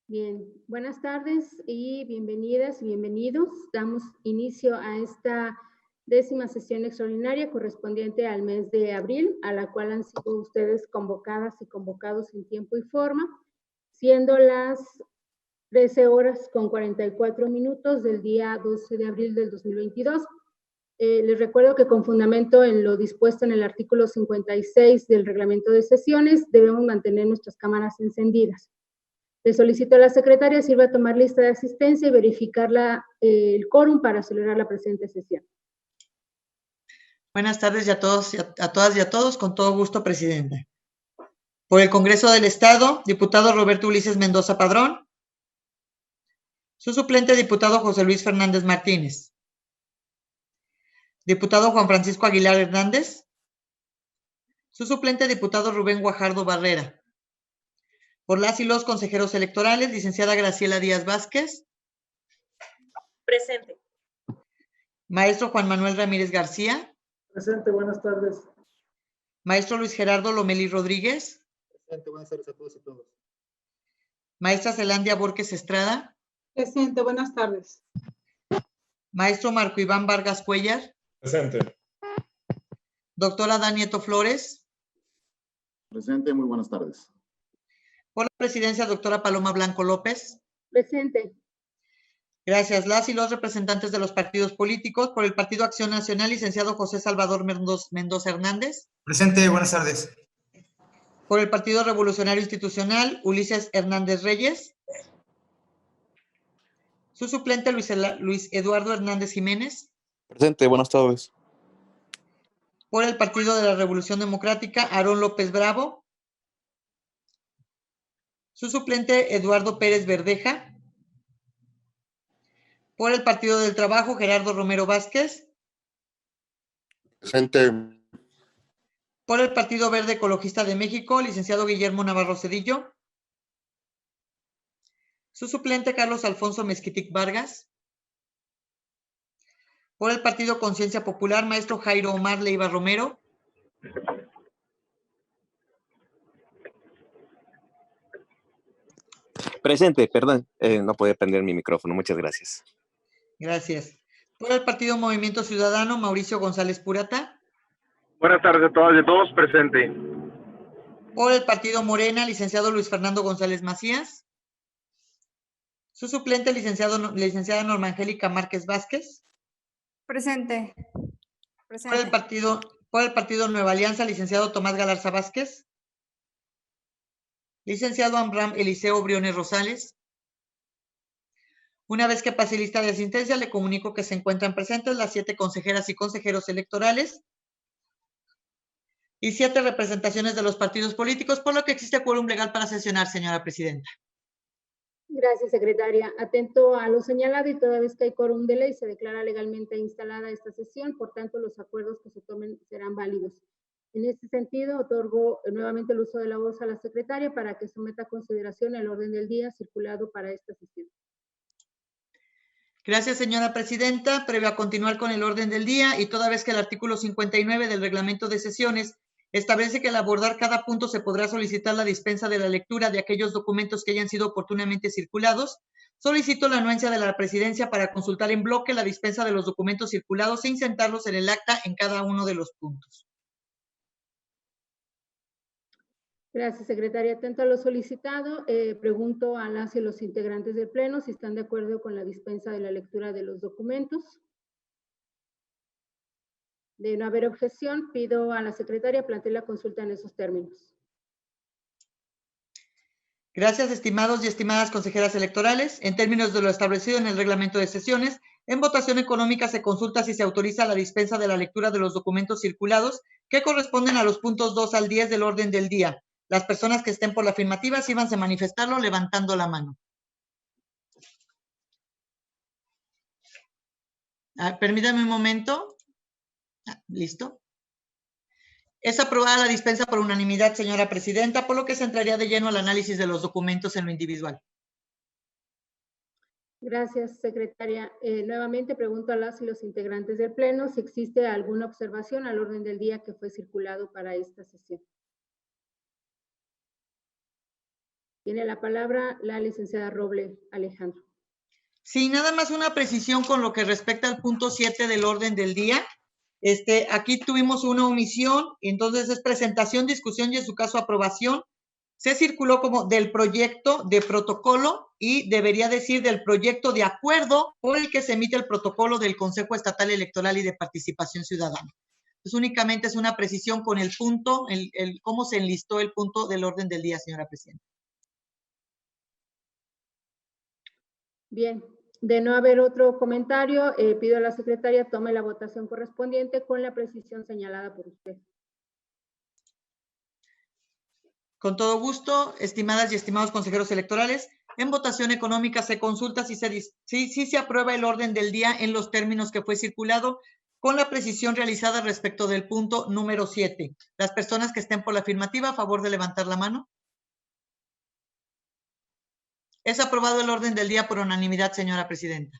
Bien, buenas tardes y bienvenidas y bienvenidos. Damos inicio a esta 10ª sesión extraordinaria correspondiente al mes de abril, a la cual han sido ustedes convocadas y convocados en tiempo y forma, siendo las 13 horas con 44 minutos del día 12 de abril del 2022. Les recuerdo que con fundamento en lo dispuesto en el artículo 56 del reglamento de sesiones, debemos mantener nuestras cámaras encendidas. Le solicito a la secretaria sirva a tomar lista de asistencia y verificar el quórum para celebrar la presente sesión. Buenas tardes a todos, a todas y a todos. Con todo gusto, presidenta. Por el Congreso del Estado, diputado Roberto Ulises Mendoza Padrón. Su suplente, diputado José Luis Fernández Martínez. Diputado Juan Francisco Aguilar Hernández. Su suplente, diputado Rubén Guajardo Barrera. Por las y los consejeros electorales, licenciada Graciela Díaz Vázquez. Presente. Maestro Juan Manuel Ramírez García. Presente, buenas tardes. Maestro Luis Gerardo Lomelí Rodríguez. Presente, buenas tardes a todos y todas. Maestra Zelandia Borges Estrada. Presente, buenas tardes. Maestro Marco Iván Vargas Cuellar. Presente. Doctora Danieto Flores. Presente, muy buenas tardes. Por la presidencia, doctora Paloma Blanco López. Presente. Gracias. Las y los representantes de los partidos políticos. Por el Partido Acción Nacional, licenciado José Salvador Mendoza Hernández. Presente, buenas tardes. Por el Partido Revolucionario Institucional, Ulises Hernández Reyes. Su suplente, Luis Eduardo Hernández Jiménez. Presente, buenas tardes. Por el Partido de la Revolución Democrática, Aarón López Bravo. Su suplente, Eduardo Pérez Verdeja. Por el Partido del Trabajo, Gerardo Romero Vázquez. Presente. Por el Partido Verde Ecologista de México, licenciado Guillermo Navarro Cedillo. Su suplente, Carlos Alfonso Mezquitic Vargas. Por el Partido Conciencia Popular, maestro Jairo Omar Leiva Romero. Presente, perdón, no podía prender mi micrófono, muchas gracias. Gracias. Por el Partido Movimiento Ciudadano, Mauricio González Purata. Buenas tardes a todas y a todos, presente. Por el Partido Morena, licenciado Luis Fernando González Macías. Su suplente, licenciada Norma Angélica Márquez Vázquez. Presente. Por el Partido Nueva Alianza, licenciado Tomás Galarza Vázquez. Licenciado Amram Eliseo Briones Rosales. Una vez que pase lista de asistencia, le comunico que se encuentran presentes las 7 consejeras y consejeros electorales y 7 representaciones de los partidos políticos, por lo que existe quórum legal para sesionar, señora presidenta. Gracias, secretaria. Atento a lo señalado y toda vez que hay quórum de ley, se declara legalmente instalada esta sesión, por tanto, los acuerdos que se tomen serán válidos. En este sentido, otorgo nuevamente el uso de la voz a la secretaria para que someta a consideración el orden del día circulado para esta sesión. Gracias, señora presidenta. Previo a continuar con el orden del día y toda vez que el artículo 59 del reglamento de sesiones establece que al abordar cada punto se podrá solicitar la dispensa de la lectura de aquellos documentos que hayan sido oportunamente circulados, solicito la anuencia de la presidencia para consultar en bloque la dispensa de los documentos circulados e insertarlos en el acta en cada uno de los puntos. Gracias, secretaria. Atento a lo solicitado, pregunto a las y los integrantes del Pleno si están de acuerdo con la dispensa de la lectura de los documentos. De no haber objeción, pido a la secretaria plantear la consulta en esos términos. Gracias, estimados y estimadas consejeras electorales. En términos de lo establecido en el reglamento de sesiones, en votación económica se consulta si se autoriza la dispensa de la lectura de los documentos circulados que corresponden a los puntos 2 al 10 del orden del día. Las personas que estén por la afirmativa sírvanse a manifestarlo levantando la mano. Permítame un momento. ¿Listo? Es aprobada la dispensa por unanimidad, señora presidenta, por lo que se entraría de lleno al análisis de los documentos en lo individual. Gracias, secretaria. Nuevamente pregunto a las y los integrantes del Pleno si existe alguna observación al orden del día que fue circulado para esta sesión. Tiene la palabra la licenciada Roble Alejandro. Sí, nada más una precisión con lo que respecta al punto 7 del orden del día. Aquí tuvimos una omisión, entonces es presentación, discusión y en su caso aprobación. Se circuló como del proyecto de protocolo y debería decir del proyecto de acuerdo por el que se emite el protocolo del Consejo Estatal Electoral y de Participación Ciudadana. Entonces únicamente es una precisión con el punto, cómo se enlistó el punto del orden del día, señora presidenta. Bien, de no haber otro comentario, pido a la secretaria tome la votación correspondiente con la precisión señalada por usted. Con todo gusto, estimadas y estimados consejeros electorales, en votación económica se consulta si se aprueba el orden del día en los términos que fue circulado con la precisión realizada respecto del punto número 7. Las personas que estén por la afirmativa, a favor de levantar la mano. Es aprobado el orden del día por unanimidad, señora presidenta.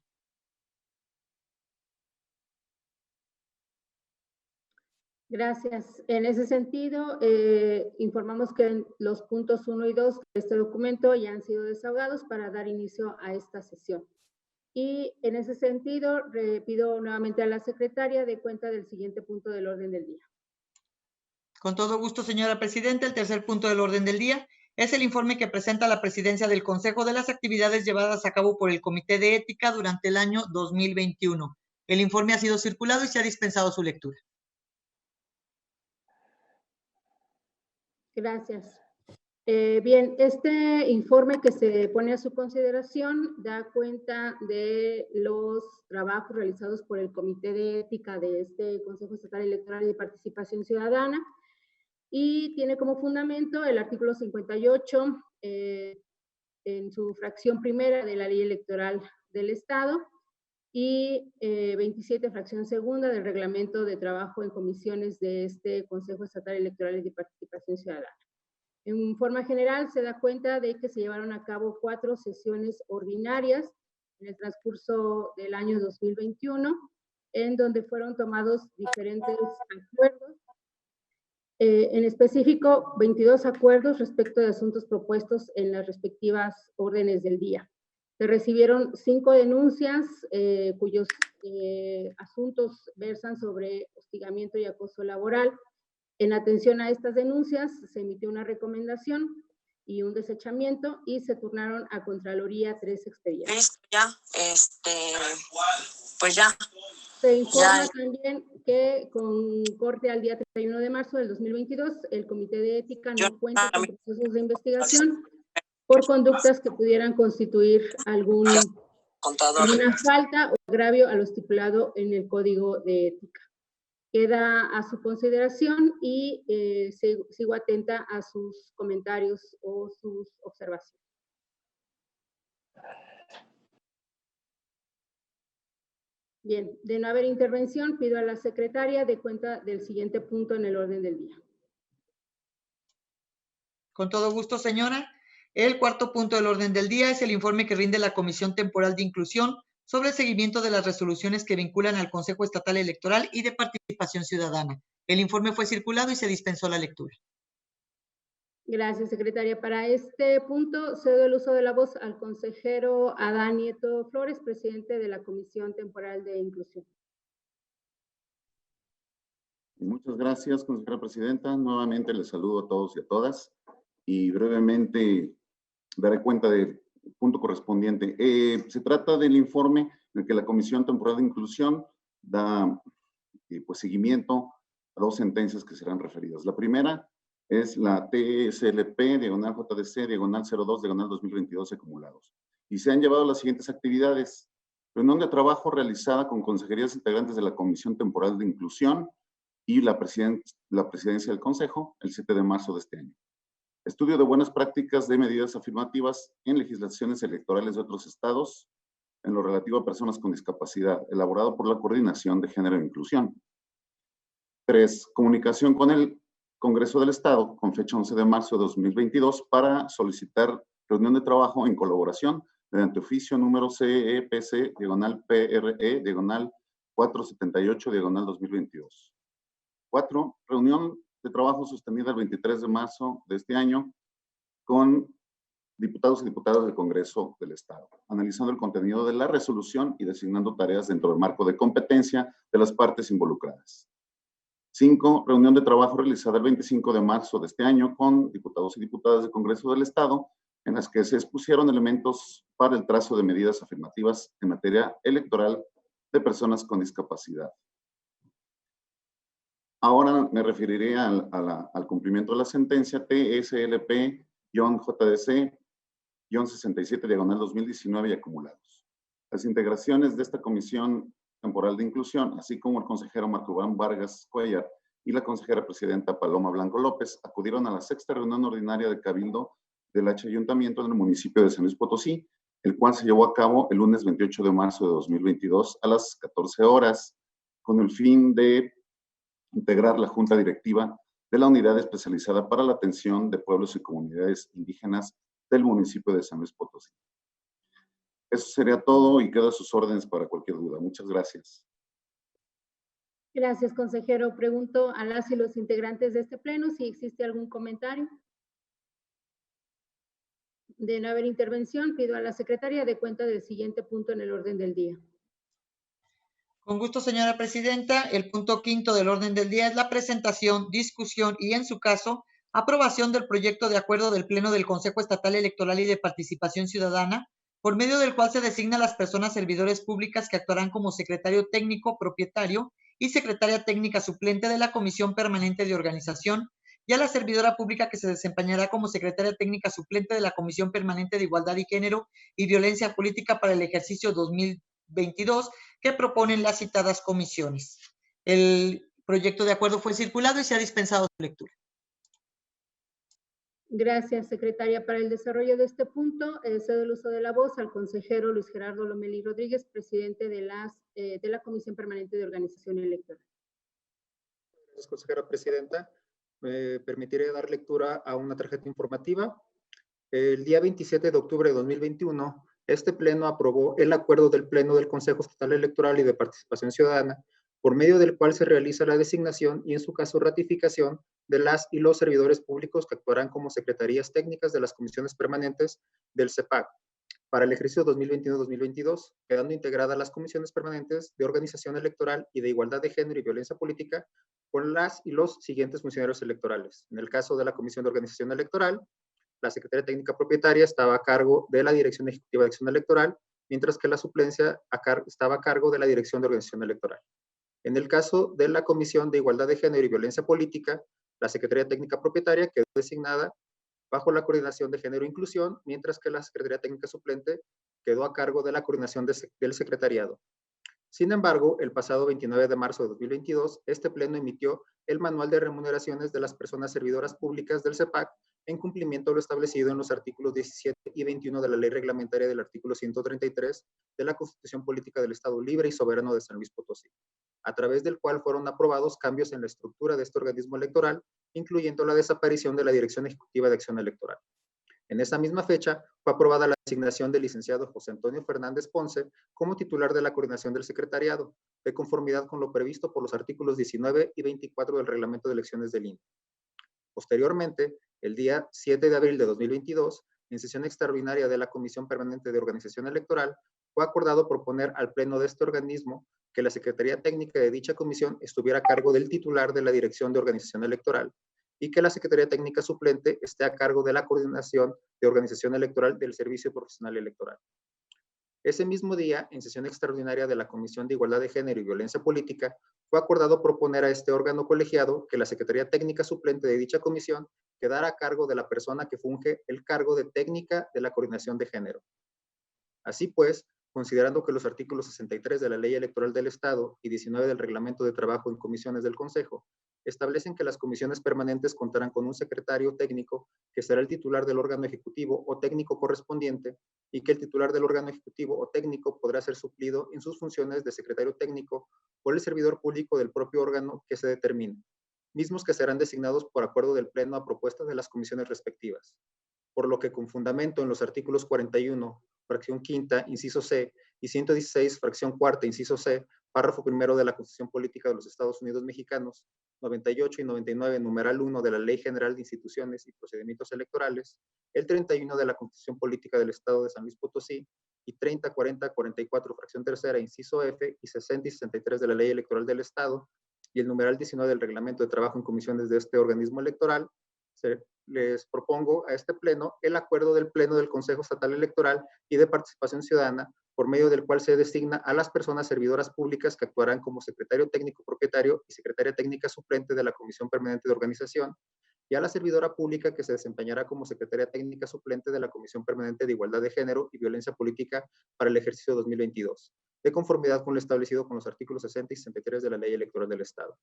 Gracias. En ese sentido, informamos que los puntos 1 y 2 de este documento ya han sido desahogados para dar inicio a esta sesión. Y en ese sentido, pido nuevamente a la secretaria de cuenta del siguiente punto del orden del día. Con todo gusto, señora presidenta. El tercer punto del orden del día es el informe que presenta la presidencia del Consejo de las actividades llevadas a cabo por el Comité de Ética durante el año 2021. El informe ha sido circulado y se ha dispensado su lectura. Gracias. Bien, este informe que se pone a su consideración da cuenta de los trabajos realizados por el Comité de Ética de este Consejo Estatal Electoral y de Participación Ciudadana y tiene como fundamento el artículo 58 en su fracción primera de la Ley Electoral del Estado y 27 fracción segunda del Reglamento de Trabajo en Comisiones de este Consejo Estatal Electoral y de Participación Ciudadana. En forma general, se da cuenta de que se llevaron a cabo 4 sesiones ordinarias en el transcurso del año 2021, en donde fueron tomados diferentes acuerdos. En específico, 22 acuerdos respecto de asuntos propuestos en las respectivas órdenes del día. Se recibieron 5 denuncias cuyos asuntos versan sobre hostigamiento y acoso laboral. En atención a estas denuncias, se emitió una recomendación y un desechamiento y se turnaron a Contraloría 3 expedientes. Listo, ya, pues ya. Se informa también que con corte al día 31 de marzo del 2022, el Comité de Ética no cuenta con procesos de investigación por conductas que pudieran constituir alguna falta o agravio a lo estipulado en el Código de Ética. Queda a su consideración y sigo atenta a sus comentarios o sus observaciones. Bien, de no haber intervención, pido a la secretaria de cuenta del siguiente punto en el orden del día. Con todo gusto, señora. El cuarto punto del orden del día es el informe que rinde la Comisión Temporal de Inclusión sobre el seguimiento de las resoluciones que vinculan al Consejo Estatal Electoral y de Participación Ciudadana. El informe fue circulado y se dispensó la lectura. Gracias, secretaria. Para este punto, cedo el uso de la voz al consejero Adán Nieto Flores, presidente de la Comisión Temporal de Inclusión. Muchas gracias, consejera presidenta. Nuevamente les saludo a todos y a todas y brevemente daré cuenta del punto correspondiente. Se trata del informe en el que la Comisión Temporal de Inclusión da pues, seguimiento a 2 sentencias que serán referidas. La primera es la TSLP, diagonal JDC, diagonal 02, diagonal 2022 acumulados. Y se han llevado las siguientes actividades. Reunión de trabajo realizada con consejerías integrantes de la Comisión Temporal de Inclusión y la presidencia del Consejo el 7 de marzo de este año. Estudio de buenas prácticas de medidas afirmativas en legislaciones electorales de otros estados en lo relativo a personas con discapacidad, elaborado por la Coordinación de Género e Inclusión. 3. Comunicación con el Congreso del Estado, con fecha 11 de marzo de 2022, para solicitar reunión de trabajo en colaboración mediante oficio número CEPC, diagonal PRE, diagonal 478, diagonal 2022. 4. Reunión de trabajo sostenida el 23 de marzo de este año con diputados y diputadas del Congreso del Estado, analizando el contenido de la resolución y designando tareas dentro del marco de competencia de las partes involucradas. 5. Reunión de trabajo realizada el 25 de marzo de este año con diputados y diputadas del Congreso del Estado, en las que se expusieron elementos para el trazo de medidas afirmativas en materia electoral de personas con discapacidad. Ahora me referiré al cumplimiento de la sentencia TSLP-JDC-67/2019 y acumulados. Las integraciones de esta Comisión Temporal de Inclusión, así como el consejero Marco Iván Vargas Cuellar y la consejera presidenta Paloma Blanco López, acudieron a la 6ª reunión ordinaria de Cabildo del Ayuntamiento en el municipio de San Luis Potosí, el cual se llevó a cabo el lunes 28 de marzo de 2022 a las 14 horas, con el fin de integrar la Junta Directiva de la Unidad Especializada para la Atención de Pueblos y Comunidades Indígenas del municipio de San Luis Potosí. Eso sería todo y quedo a sus órdenes para cualquier duda. Muchas gracias. Gracias, consejero. Pregunto a las y los integrantes de este pleno si existe algún comentario. De no haber intervención, pido a la secretaria de cuenta del siguiente punto en el orden del día. Con gusto, señora presidenta. El punto 5 del orden del día es la presentación, discusión y, en su caso, aprobación del proyecto de acuerdo del Pleno del Consejo Estatal Electoral y de Participación Ciudadana, por medio del cual se designa a las personas servidores públicas que actuarán como secretario técnico propietario y secretaria técnica suplente de la Comisión Permanente de Organización, y a la servidora pública que se desempeñará como secretaria técnica suplente de la Comisión Permanente de Igualdad y Género y Violencia Política para el ejercicio 2022, que proponen las citadas comisiones. El proyecto de acuerdo fue circulado y se ha dispensado su lectura. Gracias, secretaria. Para el desarrollo de este punto, cedo el uso de la voz al consejero Luis Gerardo Lomelí Rodríguez, presidente de la Comisión Permanente de Organización Electoral. Gracias, consejera presidenta. Me permitiré dar lectura a una tarjeta informativa. El día 27 de octubre de 2021, este pleno aprobó el acuerdo del Pleno del Consejo Estatal Electoral y de Participación Ciudadana, por medio del cual se realiza la designación y, en su caso, ratificación de las y los servidores públicos que actuarán como secretarías técnicas de las comisiones permanentes del CEPAC para el ejercicio 2021-2022, quedando integradas las comisiones permanentes de organización electoral y de igualdad de género y violencia política con las y los siguientes funcionarios electorales. En el caso de la Comisión de Organización Electoral, la Secretaría Técnica Propietaria estaba a cargo de la Dirección Ejecutiva de Acción Electoral, mientras que la suplencia estaba a cargo de la Dirección de Organización Electoral. En el caso de la Comisión de Igualdad de Género y Violencia Política, la Secretaría Técnica Propietaria quedó designada bajo la Coordinación de Género e Inclusión, mientras que la Secretaría Técnica Suplente quedó a cargo de la coordinación del secretariado. Sin embargo, el pasado 29 de marzo de 2022, este pleno emitió el Manual de Remuneraciones de las Personas Servidoras Públicas del CEPAC en cumplimiento de lo establecido en los artículos 17 y 21 de la Ley Reglamentaria del artículo 133 de la Constitución Política del Estado Libre y Soberano de San Luis Potosí, a través del cual fueron aprobados cambios en la estructura de este organismo electoral, incluyendo la desaparición de la Dirección Ejecutiva de Acción Electoral. En esa misma fecha, fue aprobada la designación del licenciado José Antonio Fernández Ponce como titular de la coordinación del secretariado, de conformidad con lo previsto por los artículos 19 y 24 del Reglamento de Elecciones del INE. Posteriormente, el día 7 de abril de 2022, en sesión extraordinaria de la Comisión Permanente de Organización Electoral, fue acordado proponer al Pleno de este organismo que la Secretaría Técnica de dicha comisión estuviera a cargo del titular de la Dirección de Organización Electoral y que la Secretaría Técnica Suplente esté a cargo de la coordinación de organización electoral del Servicio Profesional Electoral. Ese mismo día, en sesión extraordinaria de la Comisión de Igualdad de Género y Violencia Política, fue acordado proponer a este órgano colegiado que la Secretaría Técnica Suplente de dicha comisión quedara a cargo de la persona que funge el cargo de técnica de la coordinación de género. Así pues, considerando que los artículos 63 de la Ley Electoral del Estado y 19 del Reglamento de Trabajo en Comisiones del Consejo establecen que las comisiones permanentes contarán con un secretario técnico que será el titular del órgano ejecutivo o técnico correspondiente y que el titular del órgano ejecutivo o técnico podrá ser suplido en sus funciones de secretario técnico por el servidor público del propio órgano que se determine, mismos que serán designados por acuerdo del Pleno a propuesta de las comisiones respectivas. Por lo que, con fundamento en los artículos 41, fracción quinta, inciso C, y 116, fracción cuarta, inciso C, párrafo primero de la Constitución Política de los Estados Unidos Mexicanos, 98 y 99, numeral 1 de la Ley General de Instituciones y Procedimientos Electorales, el 31 de la Constitución Política del Estado de San Luis Potosí, y 30, 40, 44, fracción tercera, inciso F, y 60 y 63 de la Ley Electoral del Estado, y el numeral 19 del Reglamento de Trabajo en Comisiones de este organismo electoral, les propongo a este pleno el acuerdo del Pleno del Consejo Estatal Electoral y de Participación Ciudadana, por medio del cual se designa a las personas servidoras públicas que actuarán como secretario técnico propietario y secretaria técnica suplente de la Comisión Permanente de Organización, y a la servidora pública que se desempeñará como secretaria técnica suplente de la Comisión Permanente de Igualdad de Género y Violencia Política para el ejercicio 2022, de conformidad con lo establecido con los artículos 60 y 63 de la Ley Electoral del Estado.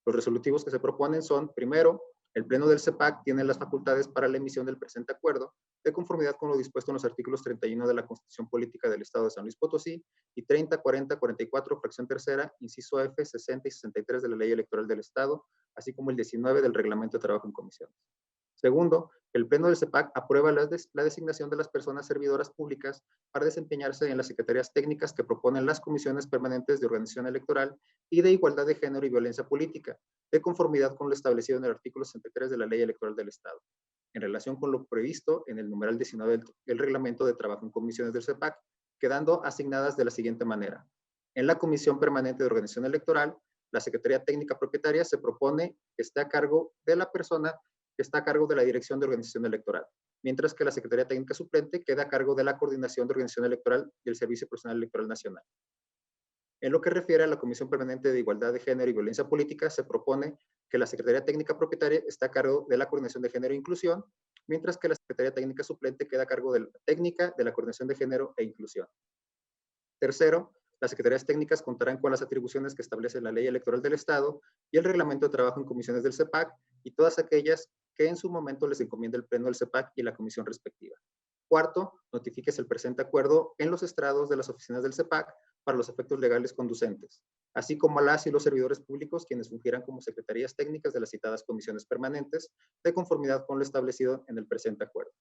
Los resolutivos que se proponen son, primero, el Pleno del CEPAC tiene las facultades para la emisión del presente acuerdo, de conformidad con lo dispuesto en los artículos 31 de la Constitución Política del Estado de San Luis Potosí y 30, 40, 44, fracción tercera, inciso F, 60 y 63 de la Ley Electoral del Estado, así como el 19 del Reglamento de Trabajo en Comisiones. Segundo, el Pleno del CEPAC aprueba la designación de las personas servidoras públicas para desempeñarse en las secretarías técnicas que proponen las comisiones permanentes de organización electoral y de igualdad de género y violencia política, de conformidad con lo establecido en el artículo 63 de la Ley Electoral del Estado, en relación con lo previsto en el numeral 19 del Reglamento de Trabajo en Comisiones del CEPAC, quedando asignadas de la siguiente manera. En la Comisión Permanente de Organización Electoral, la Secretaría Técnica Propietaria se propone que esté a cargo de la persona que está a cargo de la Dirección de Organización Electoral, mientras que la Secretaría Técnica Suplente queda a cargo de la Coordinación de Organización Electoral y el Servicio Profesional Electoral Nacional. En lo que refiere a la Comisión Permanente de Igualdad de Género y Violencia Política, se propone que la Secretaría Técnica Propietaria está a cargo de la Coordinación de Género e Inclusión, mientras que la Secretaría Técnica Suplente queda a cargo de la técnica de la Coordinación de Género e Inclusión. Tercero, las secretarías técnicas contarán con las atribuciones que establece la Ley Electoral del Estado y el Reglamento de Trabajo en Comisiones del CEPAC y todas aquellas que en su momento les encomienda el Pleno del CEPAC y la comisión respectiva. Cuarto, notifíquese el presente acuerdo en los estrados de las oficinas del CEPAC para los efectos legales conducentes, así como a las y los servidores públicos quienes fungirán como secretarías técnicas de las citadas comisiones permanentes, de conformidad con lo establecido en el presente acuerdo.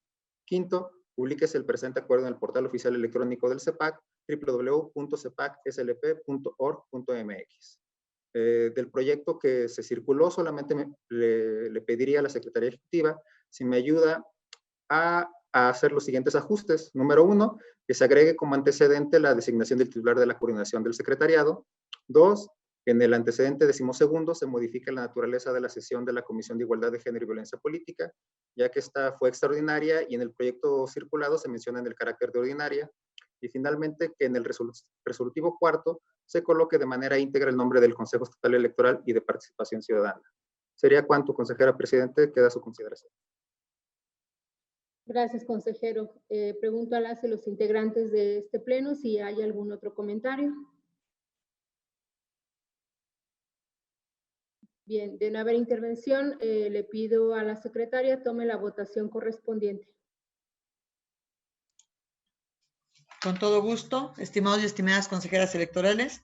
Quinto, publíquese el presente acuerdo en el portal oficial electrónico del CEPAC, www.cepacslp.org.mx. Del proyecto que se circuló, solamente le pediría a la Secretaría Ejecutiva si me ayuda a hacer los siguientes ajustes. Número 1, que se agregue como antecedente la designación del titular de la coordinación del secretariado. 2, en el antecedente 12º se modifica la naturaleza de la sesión de la Comisión de Igualdad de Género y Violencia Política, ya que esta fue extraordinaria y en el proyecto circulado se menciona en el carácter de ordinaria. Y finalmente, que en el resolutivo cuarto se coloque de manera íntegra el nombre del Consejo Estatal Electoral y de Participación Ciudadana. ¿Sería cuánto, consejera presidente? Queda a su consideración. Gracias, consejero. Pregunto a las y los integrantes de este pleno si hay algún otro comentario. Bien, de no haber intervención, le pido a la secretaria tome la votación correspondiente. Con todo gusto, estimados y estimadas consejeras electorales.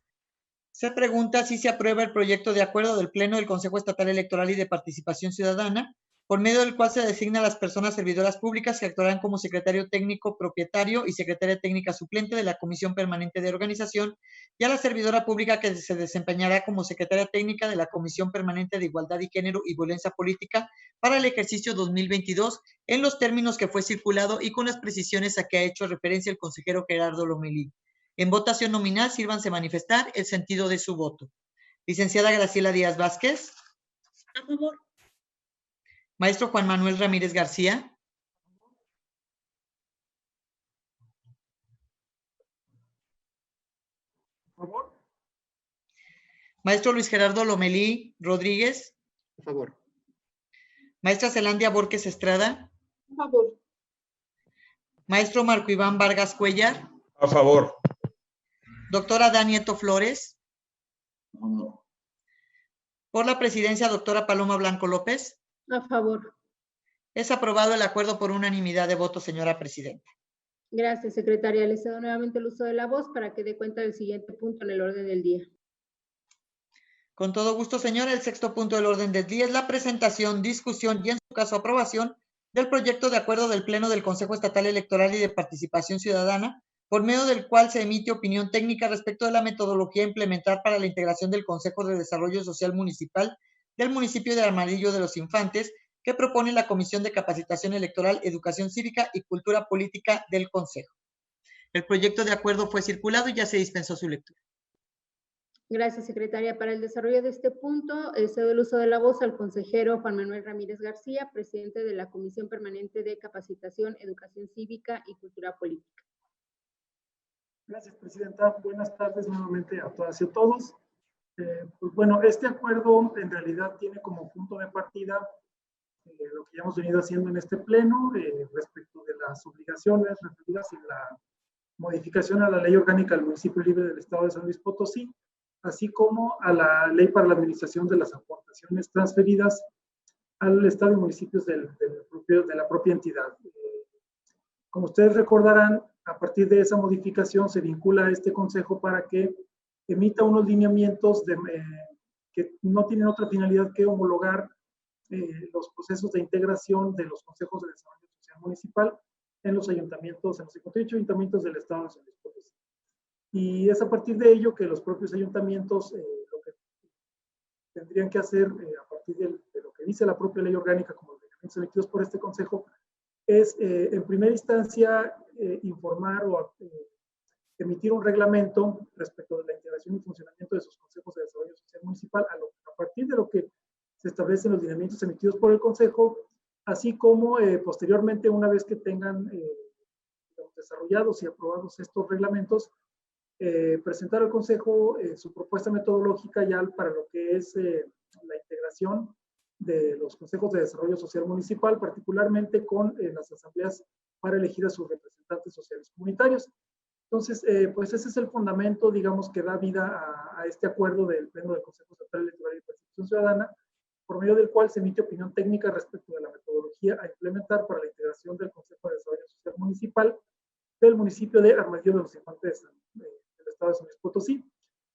Se pregunta si se aprueba el proyecto de acuerdo del Pleno del Consejo Estatal Electoral y de Participación Ciudadana, por medio del cual se designa a las personas servidoras públicas que actuarán como secretario técnico propietario y secretaria técnica suplente de la Comisión Permanente de Organización y a la servidora pública que se desempeñará como secretaria técnica de la Comisión Permanente de Igualdad y Género y Violencia Política para el ejercicio 2022 en los términos que fue circulado y con las precisiones a que ha hecho referencia el consejero Gerardo Lomelí. En votación nominal, sírvanse manifestar el sentido de su voto. Licenciada Graciela Díaz Vázquez. A favor. Maestro Juan Manuel Ramírez García. A favor. Maestro Luis Gerardo Lomelí Rodríguez. A favor. Maestra Zelandia Borges Estrada. A favor. Maestro Marco Iván Vargas Cuellar. A favor. Doctora Danieto Flores. No. Por la presidencia, doctora Paloma Blanco López. A favor. Es aprobado el acuerdo por unanimidad de votos, señora presidenta. Gracias, secretaria. Le cedo nuevamente el uso de la voz para que dé cuenta del siguiente punto en el orden del día. Con todo gusto, señora. El sexto punto del orden del día es la presentación, discusión y, en su caso, aprobación del proyecto de acuerdo del Pleno del Consejo Estatal Electoral y de Participación Ciudadana por medio del cual se emite opinión técnica respecto de la metodología a implementar para la integración del Consejo de Desarrollo Social Municipal del municipio de Armadillo de los Infantes, que propone la Comisión de Capacitación Electoral, Educación Cívica y Cultura Política del Consejo. El proyecto de acuerdo fue circulado y ya se dispensó su lectura. Gracias, secretaria. Para el desarrollo de este punto, cedo el uso de la voz al consejero Juan Manuel Ramírez García, presidente de la Comisión Permanente de Capacitación, Educación Cívica y Cultura Política. Gracias, presidenta. Buenas tardes nuevamente a todas y a todos. Pues bueno, este acuerdo en realidad tiene como punto de partida lo que ya hemos venido haciendo en este pleno respecto de las obligaciones referidas en la modificación a la Ley Orgánica del Municipio Libre del Estado de San Luis Potosí, así como a la Ley para la Administración de las Aportaciones Transferidas al Estado y municipios de la propia entidad. Como ustedes recordarán, a partir de esa modificación se vincula a este Consejo para que emita unos lineamientos que no tienen otra finalidad que homologar los procesos de integración de los consejos de desarrollo social municipal en los ayuntamientos, en los 58 ayuntamientos del Estado de San Luis Potosí. Y es a partir de ello que los propios ayuntamientos lo que tendrían que hacer a partir de lo que dice la propia ley orgánica como los lineamientos emitidos por este Consejo es en primera instancia informar o emitir un reglamento respecto de la integración y funcionamiento de sus consejos de desarrollo social municipal a partir de lo que se establecen los lineamientos emitidos por el Consejo, así como posteriormente, una vez que tengan desarrollados y aprobados estos reglamentos, presentar al Consejo su propuesta metodológica ya para lo que es la integración de los consejos de desarrollo social municipal, particularmente con las asambleas para elegir a sus representantes sociales comunitarios. Entonces, pues ese es el fundamento, digamos, que da vida a este acuerdo del Pleno del Consejo Estatal Electoral y Participación Ciudadana, por medio del cual se emite opinión técnica respecto de la metodología a implementar para la integración del Consejo de Desarrollo Social Municipal del municipio de Armadillo de los Infantes del Estado de San Luis Potosí.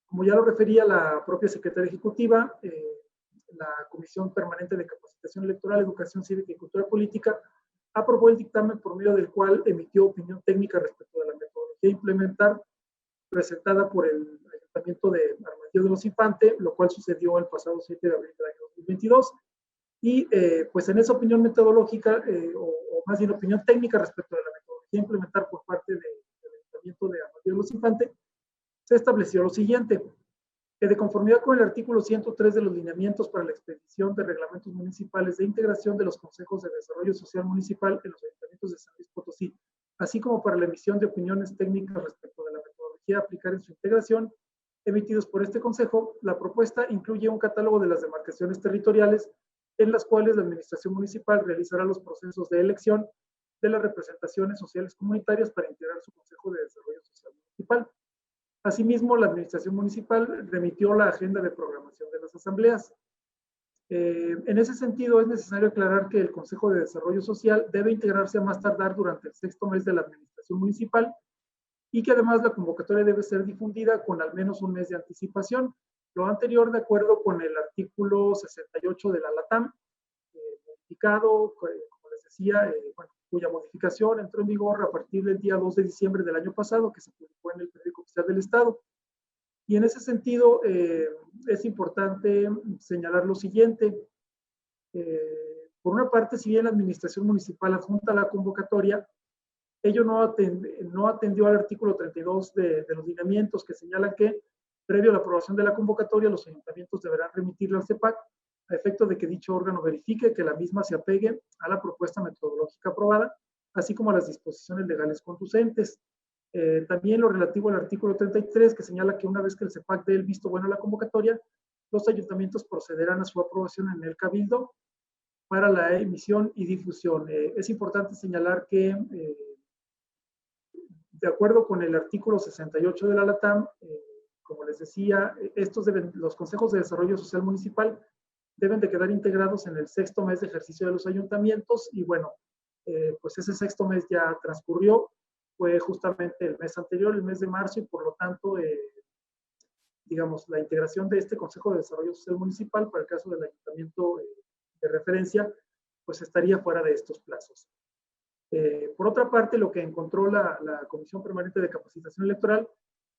Como ya lo refería la propia Secretaría Ejecutiva, la Comisión Permanente de Capacitación Electoral, Educación Cívica y Cultura Política aprobó el dictamen por medio del cual emitió opinión técnica respecto de la metodología a implementar presentada por el Ayuntamiento de Armadillo de los Infantes, lo cual sucedió el pasado 7 de abril del año 2022. Y pues en esa opinión metodológica, o más bien opinión técnica respecto de la metodología a implementar por parte del Ayuntamiento de Armadillo de los Infantes, se estableció lo siguiente: que de conformidad con el artículo 103 de los lineamientos para la expedición de reglamentos municipales de integración de los consejos de desarrollo social municipal en los ayuntamientos de San Luis Potosí, así como para la emisión de opiniones técnicas respecto de la metodología a aplicar en su integración, emitidos por este consejo, la propuesta incluye un catálogo de las demarcaciones territoriales en las cuales la administración municipal realizará los procesos de elección de las representaciones sociales comunitarias para integrar su consejo de desarrollo social municipal. Asimismo, la administración municipal remitió la agenda de programación de las asambleas. En ese sentido, es necesario aclarar que el Consejo de Desarrollo Social debe integrarse a más tardar durante el 6º mes de la administración municipal y que además la convocatoria debe ser difundida con al menos un mes de anticipación. Lo anterior de acuerdo con el artículo 68 de la LATAM, modificado, como les decía, bueno, cuya modificación entró en vigor a partir del día 2 de diciembre del año pasado, que se publicó en el Periódico Oficial del Estado. Y en ese sentido, es importante señalar lo siguiente. Por una parte, si bien la administración municipal adjunta la convocatoria, ello no atendió al artículo 32 de los lineamientos que señalan que, previo a la aprobación de la convocatoria, los ayuntamientos deberán remitirla al CEPAC a efecto de que dicho órgano verifique que la misma se apegue a la propuesta metodológica aprobada, así como a las disposiciones legales conducentes. También lo relativo al artículo 33, que señala que una vez que el CEPAC dé el visto bueno a la convocatoria, los ayuntamientos procederán a su aprobación en el Cabildo para la emisión y difusión. Es importante señalar que, de acuerdo con el artículo 68 de la LATAM, como les decía, los consejos de desarrollo social municipal deben de quedar integrados en el 6º mes de ejercicio de los ayuntamientos y bueno, pues ese 6º mes ya transcurrió, fue justamente el mes anterior, el mes de marzo, y por lo tanto, digamos, la integración de este Consejo de Desarrollo Social Municipal para el caso del ayuntamiento de referencia, pues estaría fuera de estos plazos. Por otra parte, lo que encontró la Comisión Permanente de Capacitación Electoral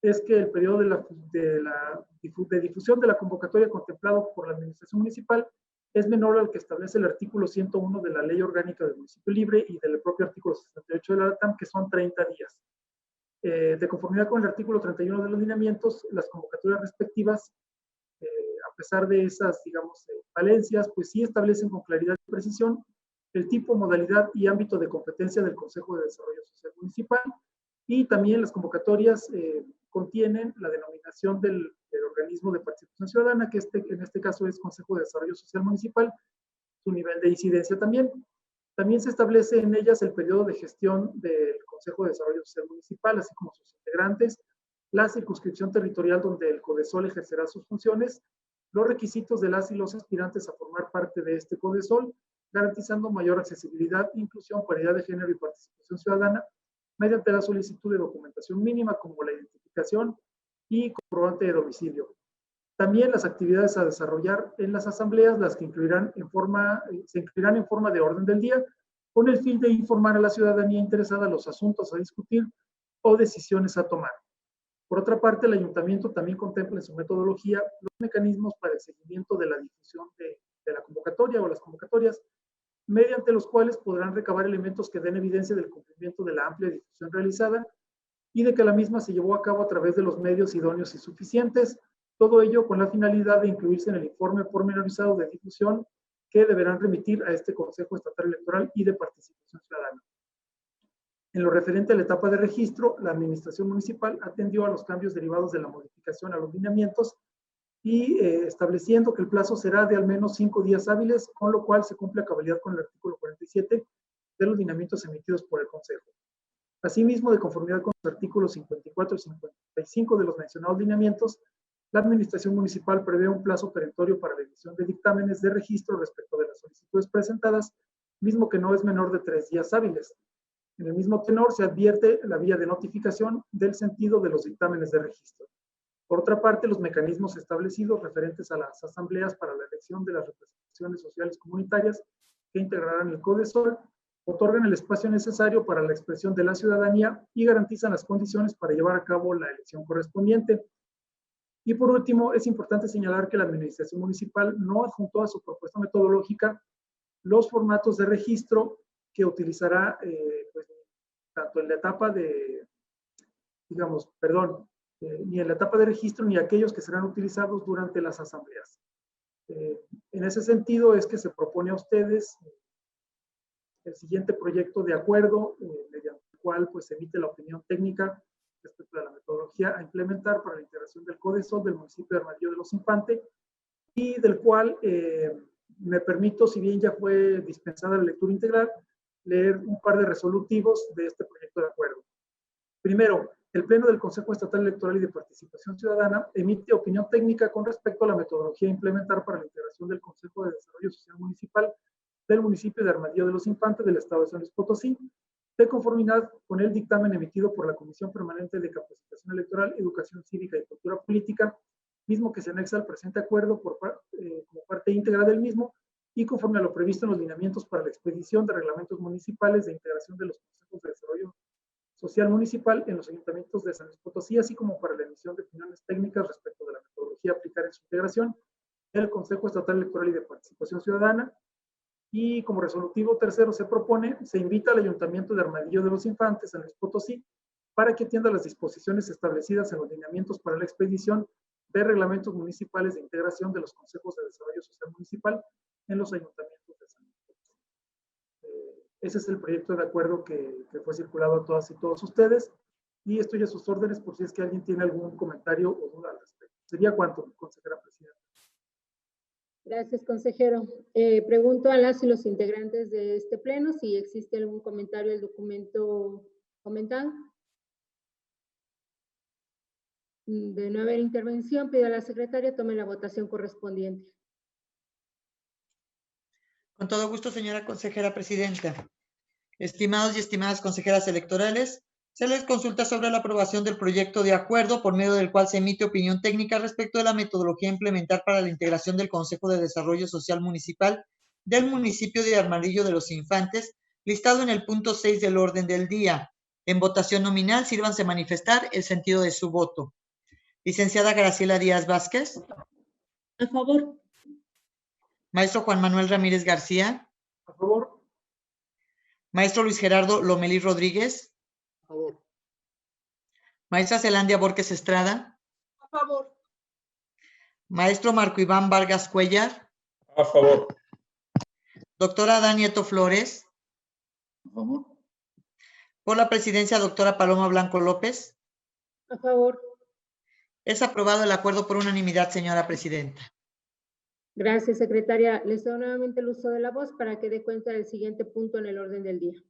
es que el periodo de difusión de la convocatoria contemplado por la Administración Municipal es menor al que establece el artículo 101 de la Ley Orgánica del Municipio Libre y del propio artículo 68 de la LATAM, que son 30 días. De conformidad con el artículo 31 de los lineamientos, las convocatorias respectivas, a pesar de esas, digamos, falencias, pues sí establecen con claridad y precisión el tipo, modalidad y ámbito de competencia del Consejo de Desarrollo Social Municipal, y también las convocatorias contienen la denominación del organismo de participación ciudadana, que en este caso es Consejo de Desarrollo Social Municipal, su nivel de incidencia también. También se establece en ellas el periodo de gestión del Consejo de Desarrollo Social Municipal, así como sus integrantes, la circunscripción territorial donde el CODESOL ejercerá sus funciones, los requisitos de las y los aspirantes a formar parte de este CODESOL, garantizando mayor accesibilidad, inclusión, paridad de género y participación ciudadana, mediante la solicitud de documentación mínima como la identificación y comprobante de domicilio. También las actividades a desarrollar en las asambleas, las que se incluirán en forma de orden del día, con el fin de informar a la ciudadanía interesada los asuntos a discutir o decisiones a tomar. Por otra parte, el ayuntamiento también contempla en su metodología los mecanismos para el seguimiento de la difusión de la convocatoria o las convocatorias, mediante los cuales podrán recabar elementos que den evidencia del cumplimiento de la amplia difusión realizada y de que la misma se llevó a cabo a través de los medios idóneos y suficientes, todo ello con la finalidad de incluirse en el informe pormenorizado de difusión que deberán remitir a este Consejo Estatal Electoral y de Participación Ciudadana. En lo referente a la etapa de registro, la Administración Municipal atendió a los cambios derivados de la modificación a los lineamientos y estableciendo que el plazo será de al menos 5 días hábiles, con lo cual se cumple a cabalidad con el artículo 47 de los lineamientos emitidos por el Consejo. Asimismo, de conformidad con los artículos 54 y 55 de los mencionados lineamientos, la Administración Municipal prevé un plazo perentorio para la emisión de dictámenes de registro respecto de las solicitudes presentadas, mismo que no es menor de 3 días hábiles. En el mismo tenor, se advierte la vía de notificación del sentido de los dictámenes de registro. Por otra parte, los mecanismos establecidos referentes a las asambleas para la elección de las representaciones sociales comunitarias que integrarán el CODESOL otorgan el espacio necesario para la expresión de la ciudadanía y garantizan las condiciones para llevar a cabo la elección correspondiente. Y por último, es importante señalar que la Administración Municipal no adjuntó a su propuesta metodológica los formatos de registro que utilizará pues, tanto en la etapa de, ni en la etapa de registro ni aquellos que serán utilizados durante las asambleas. En ese sentido es que se propone a ustedes el siguiente proyecto de acuerdo, mediante el cual pues, se emite la opinión técnica respecto a la metodología a implementar para la integración del CODESOL del municipio de Armadillo de los Infantes, y del cual me permito, si bien ya fue dispensada la lectura integral, leer un par de resolutivos de este proyecto de acuerdo. Primero, el Pleno del Consejo Estatal Electoral y de Participación Ciudadana emite opinión técnica con respecto a la metodología a implementar para la integración del Consejo de Desarrollo Social Municipal del municipio de Armadillo de los Infantes del Estado de San Luis Potosí, de conformidad con el dictamen emitido por la Comisión Permanente de Capacitación Electoral, Educación Cívica y Cultura Política, mismo que se anexa al presente acuerdo como parte íntegra del mismo y conforme a lo previsto en los lineamientos para la expedición de reglamentos municipales de integración de los consejos de desarrollo social municipal en los ayuntamientos de San Luis Potosí, así como para la emisión de opiniones técnicas respecto de la metodología a aplicar en su integración, el Consejo Estatal Electoral y de Participación Ciudadana. Y como resolutivo tercero se invita al Ayuntamiento de Armadillo de los Infantes, San Luis Potosí, para que atienda las disposiciones establecidas en los lineamientos para la expedición de reglamentos municipales de integración de los consejos de desarrollo social municipal en los ayuntamientos de San Luis Potosí. Ese es el proyecto de acuerdo que fue circulado a todas y todos ustedes, y estoy a sus órdenes por si es que alguien tiene algún comentario o duda al respecto. ¿Sería cuánto, consejera presidenta? Gracias, consejero. Pregunto a las y los integrantes de este pleno si existe algún comentario al documento comentado. De no haber intervención, pido a la secretaria tome la votación correspondiente. Con todo gusto, señora consejera presidenta. Estimados y estimadas consejeras electorales, se les consulta sobre la aprobación del proyecto de acuerdo por medio del cual se emite opinión técnica respecto de la metodología a implementar para la integración del Consejo de Desarrollo Social Municipal del municipio de Armadillo de los Infantes listado en el punto 6 del orden del día. En votación nominal, sírvanse manifestar el sentido de su voto. Licenciada Graciela Díaz Vázquez. A favor. Maestro Juan Manuel Ramírez García. A favor. Maestro Luis Gerardo Lomelí Rodríguez. A favor. Maestra Zelandia Borges Estrada. A favor. Maestro Marco Iván Vargas Cuellar. A favor. Doctora Danieto Flores. A favor. Por la presidencia, doctora Paloma Blanco López. A favor. Es aprobado el acuerdo por unanimidad, señora presidenta. Gracias, secretaria. Les doy nuevamente el uso de la voz para que dé cuenta del siguiente punto en el orden del día.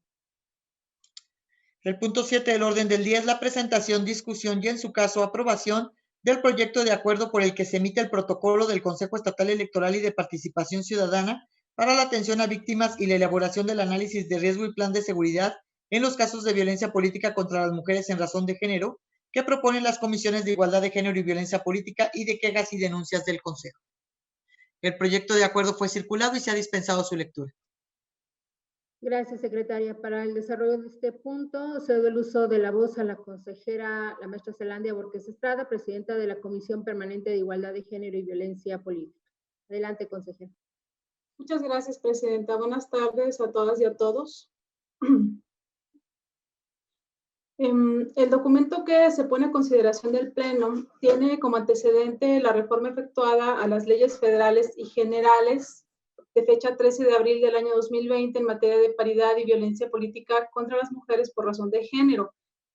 El punto 7 del orden del día es la presentación, discusión y, en su caso, aprobación del proyecto de acuerdo por el que se emite el protocolo del Consejo Estatal Electoral y de Participación Ciudadana para la atención a víctimas y la elaboración del análisis de riesgo y plan de seguridad en los casos de violencia política contra las mujeres en razón de género que proponen las comisiones de igualdad de género y violencia política y de quejas y denuncias del Consejo. El proyecto de acuerdo fue circulado y se ha dispensado su lectura. Gracias, secretaria. Para el desarrollo de este punto, cedo el uso de la voz a la consejera, la maestra Zelandia Borges Estrada, presidenta de la Comisión Permanente de Igualdad de Género y Violencia Política. Adelante, consejera. Muchas gracias, presidenta. Buenas tardes a todas y a todos. El documento que se pone a consideración del Pleno tiene como antecedente la reforma efectuada a las leyes federales y generales de fecha 13 de abril del año 2020 en materia de paridad y violencia política contra las mujeres por razón de género.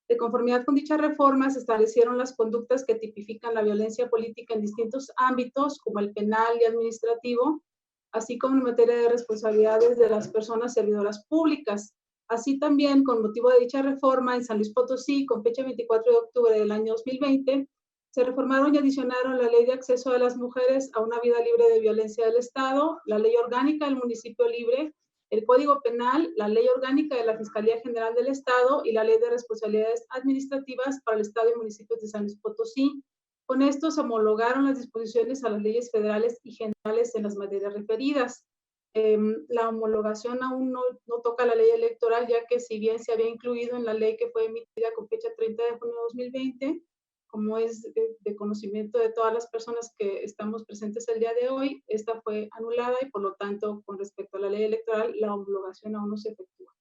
De conformidad con dicha reforma, se establecieron las conductas que tipifican la violencia política en distintos ámbitos, como el penal y administrativo, así como en materia de responsabilidades de las personas servidoras públicas. Así también, con motivo de dicha reforma, en San Luis Potosí, con fecha 24 de octubre del año 2020, se reformaron y adicionaron la Ley de Acceso de las Mujeres a una Vida Libre de Violencia del Estado, la Ley Orgánica del Municipio Libre, el Código Penal, la Ley Orgánica de la Fiscalía General del Estado y la Ley de Responsabilidades Administrativas para el Estado y municipios de San Luis Potosí. Con esto se homologaron las disposiciones a las leyes federales y generales en las materias referidas. La homologación aún no toca la ley electoral, ya que si bien se había incluido en la ley que fue emitida con fecha 30 de junio de 2020, como es de conocimiento de todas las personas que estamos presentes el día de hoy, esta fue anulada y por lo tanto, con respecto a la ley electoral, la homologación aún no se efectúa.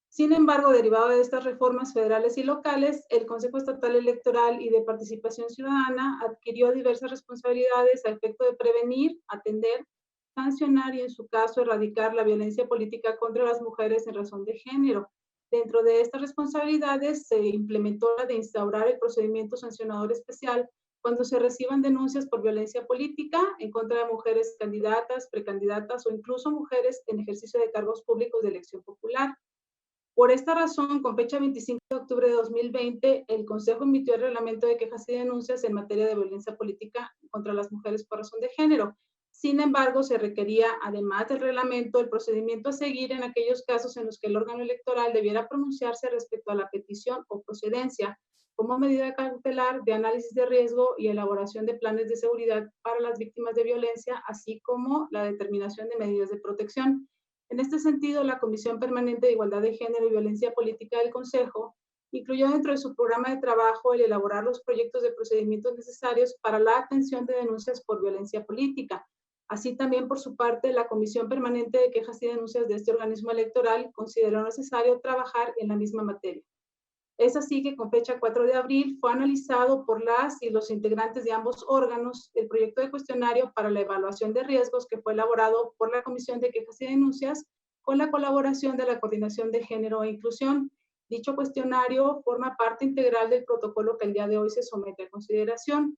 Sin embargo, derivado de estas reformas federales y locales, el Consejo Estatal Electoral y de Participación Ciudadana adquirió diversas responsabilidades a efecto de prevenir, atender, sancionar y, en su caso, erradicar la violencia política contra las mujeres en razón de género. Dentro de estas responsabilidades se implementó la de instaurar el procedimiento sancionador especial cuando se reciban denuncias por violencia política en contra de mujeres candidatas, precandidatas o incluso mujeres en ejercicio de cargos públicos de elección popular. Por esta razón, con fecha 25 de octubre de 2020, el Consejo emitió el reglamento de quejas y denuncias en materia de violencia política contra las mujeres por razón de género. Sin embargo, se requería, además del reglamento, el procedimiento a seguir en aquellos casos en los que el órgano electoral debiera pronunciarse respecto a la petición o procedencia como medida cautelar de análisis de riesgo y elaboración de planes de seguridad para las víctimas de violencia, así como la determinación de medidas de protección. En este sentido, la Comisión Permanente de Igualdad de Género y Violencia Política del Consejo incluyó dentro de su programa de trabajo el elaborar los proyectos de procedimientos necesarios para la atención de denuncias por violencia política. Así también, por su parte, la Comisión Permanente de Quejas y Denuncias de este organismo electoral consideró necesario trabajar en la misma materia. Es así que con fecha 4 de abril fue analizado por las y los integrantes de ambos órganos el proyecto de cuestionario para la evaluación de riesgos que fue elaborado por la Comisión de Quejas y Denuncias con la colaboración de la Coordinación de Género e Inclusión. Dicho cuestionario forma parte integral del protocolo que el día de hoy se somete a consideración.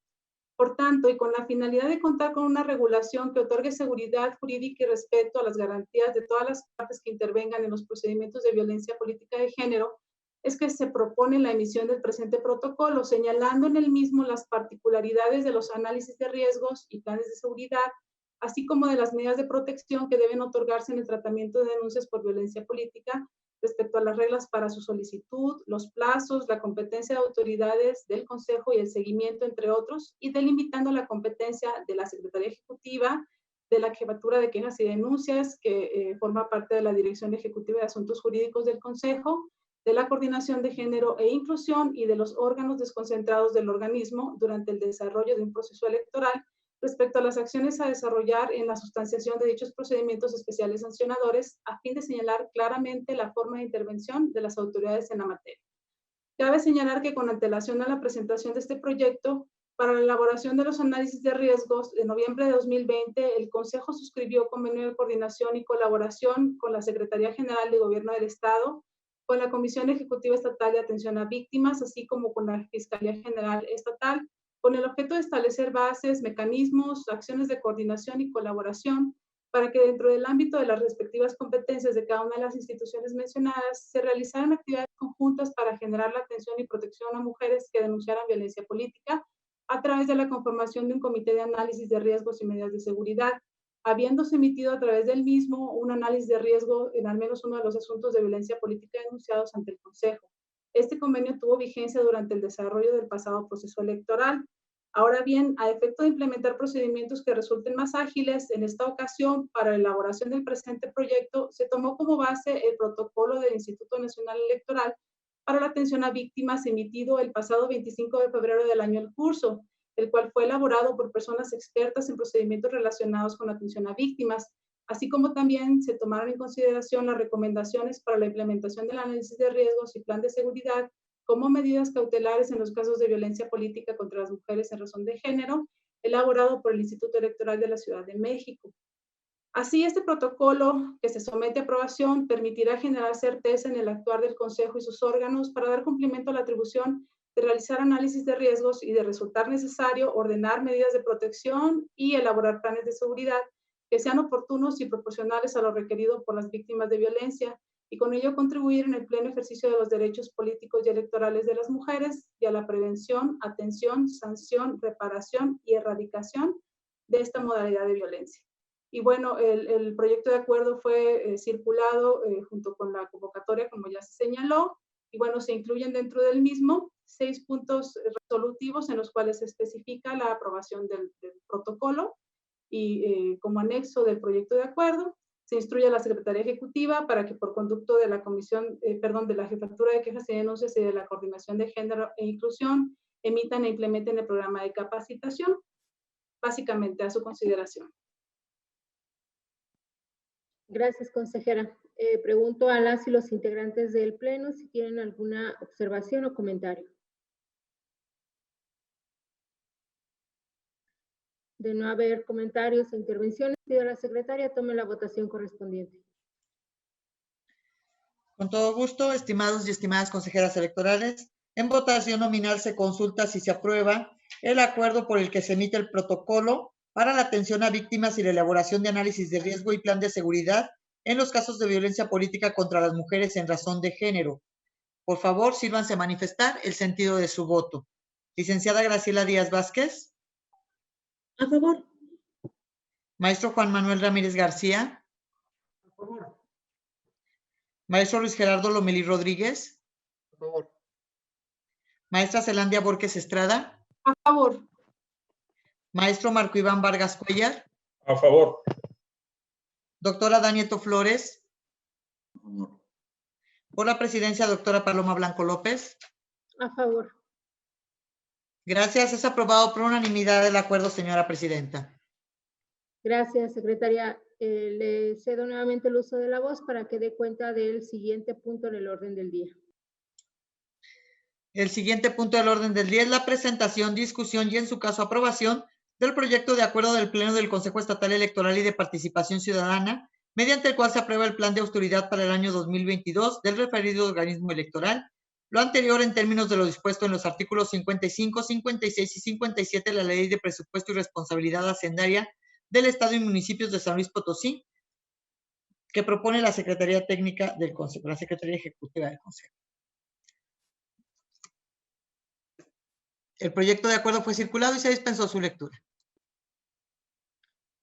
Por tanto, y con la finalidad de contar con una regulación que otorgue seguridad jurídica y respeto a las garantías de todas las partes que intervengan en los procedimientos de violencia política de género, es que se propone la emisión del presente protocolo, señalando en el mismo las particularidades de los análisis de riesgos y planes de seguridad, así como de las medidas de protección que deben otorgarse en el tratamiento de denuncias por violencia política respecto a las reglas para su solicitud, los plazos, la competencia de autoridades del Consejo y el seguimiento, entre otros, y delimitando la competencia de la Secretaría Ejecutiva, de la Jefatura de Quejas y Denuncias, que forma parte de la Dirección Ejecutiva de Asuntos Jurídicos del Consejo, de la Coordinación de Género e Inclusión y de los órganos desconcentrados del organismo durante el desarrollo de un proceso electoral respecto a las acciones a desarrollar en la sustanciación de dichos procedimientos especiales sancionadores, a fin de señalar claramente la forma de intervención de las autoridades en la materia. Cabe señalar que con antelación a la presentación de este proyecto, para la elaboración de los análisis de riesgos, en noviembre de 2020, el Consejo suscribió convenio de coordinación y colaboración con la Secretaría General de Gobierno del Estado, con la Comisión Ejecutiva Estatal de Atención a Víctimas, así como con la Fiscalía General Estatal, con el objeto de establecer bases, mecanismos, acciones de coordinación y colaboración para que dentro del ámbito de las respectivas competencias de cada una de las instituciones mencionadas se realizaran actividades conjuntas para generar la atención y protección a mujeres que denunciaran violencia política a través de la conformación de un comité de análisis de riesgos y medidas de seguridad, habiéndose emitido a través del mismo un análisis de riesgo en al menos uno de los asuntos de violencia política denunciados ante el Consejo. Este convenio tuvo vigencia durante el desarrollo del pasado proceso electoral. Ahora bien, a efecto de implementar procedimientos que resulten más ágiles, en esta ocasión, para la elaboración del presente proyecto, se tomó como base el protocolo del Instituto Nacional Electoral para la atención a víctimas emitido el pasado 25 de febrero del año en curso, el cual fue elaborado por personas expertas en procedimientos relacionados con la atención a víctimas, así como también se tomaron en consideración las recomendaciones para la implementación del análisis de riesgos y plan de seguridad como medidas cautelares en los casos de violencia política contra las mujeres en razón de género, elaborado por el Instituto Electoral de la Ciudad de México. Así, este protocolo que se somete a aprobación permitirá generar certeza en el actuar del Consejo y sus órganos para dar cumplimiento a la atribución de realizar análisis de riesgos y de resultar necesario ordenar medidas de protección y elaborar planes de seguridad que sean oportunos y proporcionales a lo requerido por las víctimas de violencia y con ello contribuir en el pleno ejercicio de los derechos políticos y electorales de las mujeres y a la prevención, atención, sanción, reparación y erradicación de esta modalidad de violencia. Y bueno, el proyecto de acuerdo fue circulado junto con la convocatoria, como ya se señaló, y bueno, se incluyen dentro del mismo 6 puntos resolutivos en los cuales se especifica la aprobación del protocolo y como anexo del proyecto de acuerdo, se instruye a la Secretaría Ejecutiva para que por conducto de la Comisión, de la Jefatura de Quejas y Denuncias y de la Coordinación de Género e Inclusión, emitan e implementen el programa de capacitación, básicamente a su consideración. Gracias, consejera. Pregunto a las y los integrantes del Pleno si tienen alguna observación o comentario. De no haber comentarios e intervenciones, pido a la secretaria tome la votación correspondiente. Con todo gusto, estimados y estimadas consejeras electorales, en votación nominal se consulta si se aprueba el acuerdo por el que se emite el protocolo para la atención a víctimas y la elaboración de análisis de riesgo y plan de seguridad en los casos de violencia política contra las mujeres en razón de género. Por favor, sírvanse a manifestar el sentido de su voto. Licenciada Graciela Díaz Vázquez. A favor. Maestro Juan Manuel Ramírez García. A favor. Maestro Luis Gerardo Lomelí Rodríguez. A favor. Maestra Zelandia Borges Estrada. A favor. Maestro Marco Iván Vargas Cuellar. A favor. Doctora Danieto Flores. A favor. Por la presidencia, doctora Paloma Blanco López. A favor. Gracias. Es aprobado por unanimidad el acuerdo, señora presidenta. Gracias, secretaria. Le cedo nuevamente el uso de la voz para que dé cuenta del siguiente punto en el orden del día. El siguiente punto del orden del día es la presentación, discusión y, en su caso, aprobación del proyecto de acuerdo del Pleno del Consejo Estatal Electoral y de Participación Ciudadana, mediante el cual se aprueba el plan de austeridad para el año 2022 del referido organismo electoral, lo anterior en términos de lo dispuesto en los artículos 55, 56 y 57 de la Ley de Presupuesto y Responsabilidad Hacendaria del Estado y Municipios de San Luis Potosí, que propone la Secretaría Técnica del Consejo, la Secretaría Ejecutiva del Consejo. El proyecto de acuerdo fue circulado y se dispensó su lectura.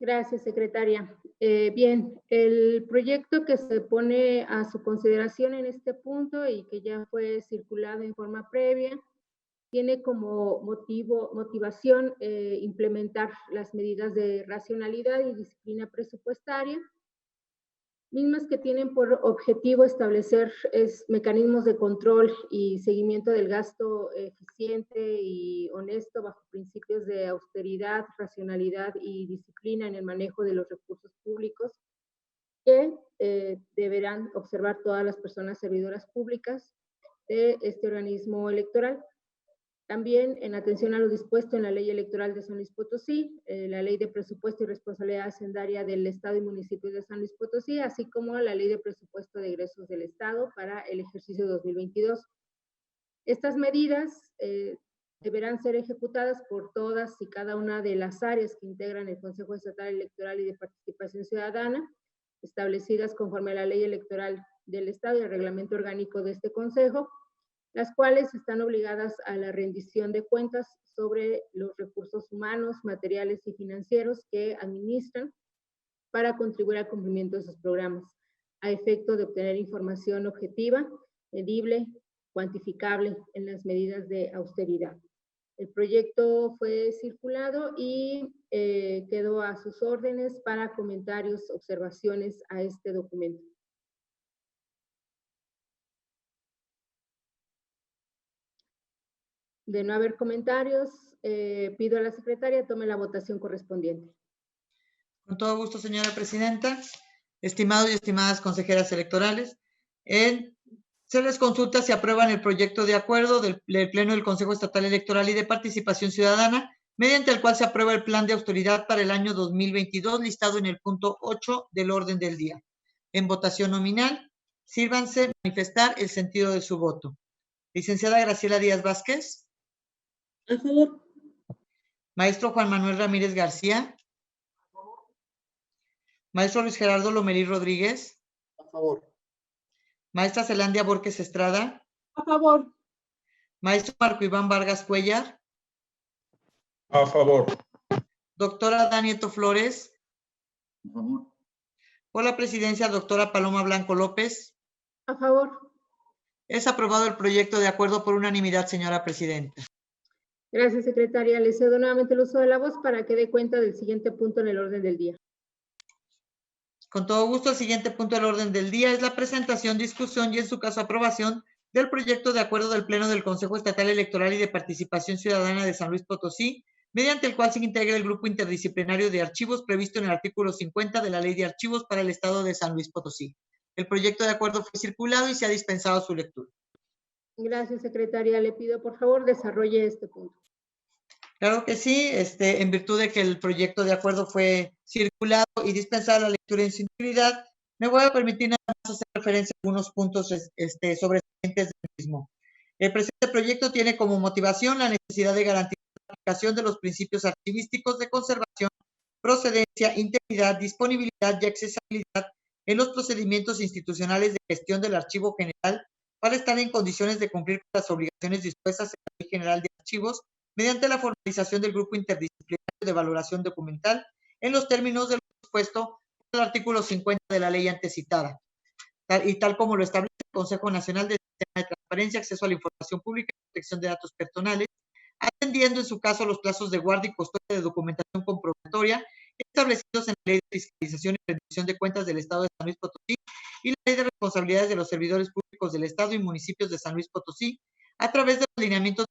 Gracias, secretaria. Bien, el proyecto que se pone a su consideración en este punto y que ya fue circulado en forma previa tiene como motivación implementar las medidas de racionalidad y disciplina presupuestaria, mismas que tienen por objetivo establecer mecanismos de control y seguimiento del gasto eficiente y honesto bajo principios de austeridad, racionalidad y disciplina en el manejo de los recursos públicos que deberán observar todas las personas servidoras públicas de este organismo electoral. También, en atención a lo dispuesto en la Ley Electoral de San Luis Potosí, la Ley de Presupuesto y Responsabilidad Hacendaria del Estado y Municipios de San Luis Potosí, así como la Ley de Presupuesto de Egresos del Estado para el ejercicio 2022. Estas medidas deberán ser ejecutadas por todas y cada una de las áreas que integran el Consejo Estatal Electoral y de Participación Ciudadana, establecidas conforme a la Ley Electoral del Estado y el Reglamento Orgánico de este Consejo, las cuales están obligadas a la rendición de cuentas sobre los recursos humanos, materiales y financieros que administran para contribuir al cumplimiento de sus programas, a efecto de obtener información objetiva, medible, cuantificable en las medidas de austeridad. El proyecto fue circulado y quedó a sus órdenes para comentarios, observaciones a este documento. De no haber comentarios, pido a la secretaria tome la votación correspondiente. Con todo gusto, señora presidenta. Estimados y estimadas consejeras electorales, se les consulta si aprueban el proyecto de acuerdo del Pleno del Consejo Estatal Electoral y de Participación Ciudadana, mediante el cual se aprueba el plan de austeridad para el año 2022, listado en el punto 8 del orden del día. En votación nominal, sírvanse manifestar el sentido de su voto. Licenciada Graciela Díaz Vázquez. A favor. Maestro Juan Manuel Ramírez García. Maestro Luis Gerardo Lomelí Rodríguez. A favor. Maestra Zelandia Borges Estrada. A favor. Maestro Marco Iván Vargas Cuellar. A favor. Doctora Danieto Flores. A favor. Por la presidencia, doctora Paloma Blanco López. A favor. Es aprobado el proyecto de acuerdo por unanimidad, señora presidenta. Gracias, secretaria. Le cedo nuevamente el uso de la voz para que dé cuenta del siguiente punto en el orden del día. Con todo gusto, el siguiente punto del orden del día es la presentación, discusión y, en su caso, aprobación del proyecto de acuerdo del Pleno del Consejo Estatal Electoral y de Participación Ciudadana de San Luis Potosí, mediante el cual se integra el grupo interdisciplinario de archivos previsto en el artículo 50 de la Ley de Archivos para el Estado de San Luis Potosí. El proyecto de acuerdo fue circulado y se ha dispensado su lectura. Gracias, secretaria. Le pido, por favor, desarrolle este punto. Claro que sí, en virtud de que el proyecto de acuerdo fue circulado y dispensada la lectura en su integridad, me voy a permitir nada más hacer referencia a algunos puntos sobresalientes del mismo. El presente proyecto tiene como motivación la necesidad de garantizar la aplicación de los principios archivísticos de conservación, procedencia, integridad, disponibilidad y accesibilidad en los procedimientos institucionales de gestión del archivo general para estar en condiciones de cumplir con las obligaciones dispuestas en la Ley General de Archivos mediante la formalización del grupo interdisciplinario de valoración documental en los términos de lo dispuesto en el artículo 50 de la ley antecitada, tal como lo establece el Consejo Nacional de Sistema de Transparencia, Acceso a la Información Pública y Protección de Datos Personales, atendiendo en su caso los plazos de guardia y custodia de documentación comprobatoria establecidos en la Ley de Fiscalización y Rendición de Cuentas del Estado de San Luis Potosí y la Ley de Responsabilidades de los Servidores Públicos del Estado y Municipios de San Luis Potosí, a través de los lineamientos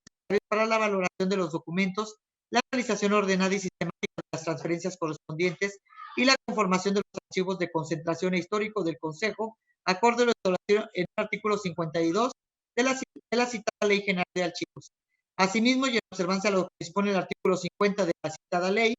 para la valoración de los documentos, la realización ordenada y sistemática de las transferencias correspondientes y la conformación de los archivos de concentración e histórico del Consejo, acorde a lo establecido en el artículo 52 de la citada Ley General de Archivos. Asimismo, y en observancia a lo que dispone el artículo 50 de la citada ley,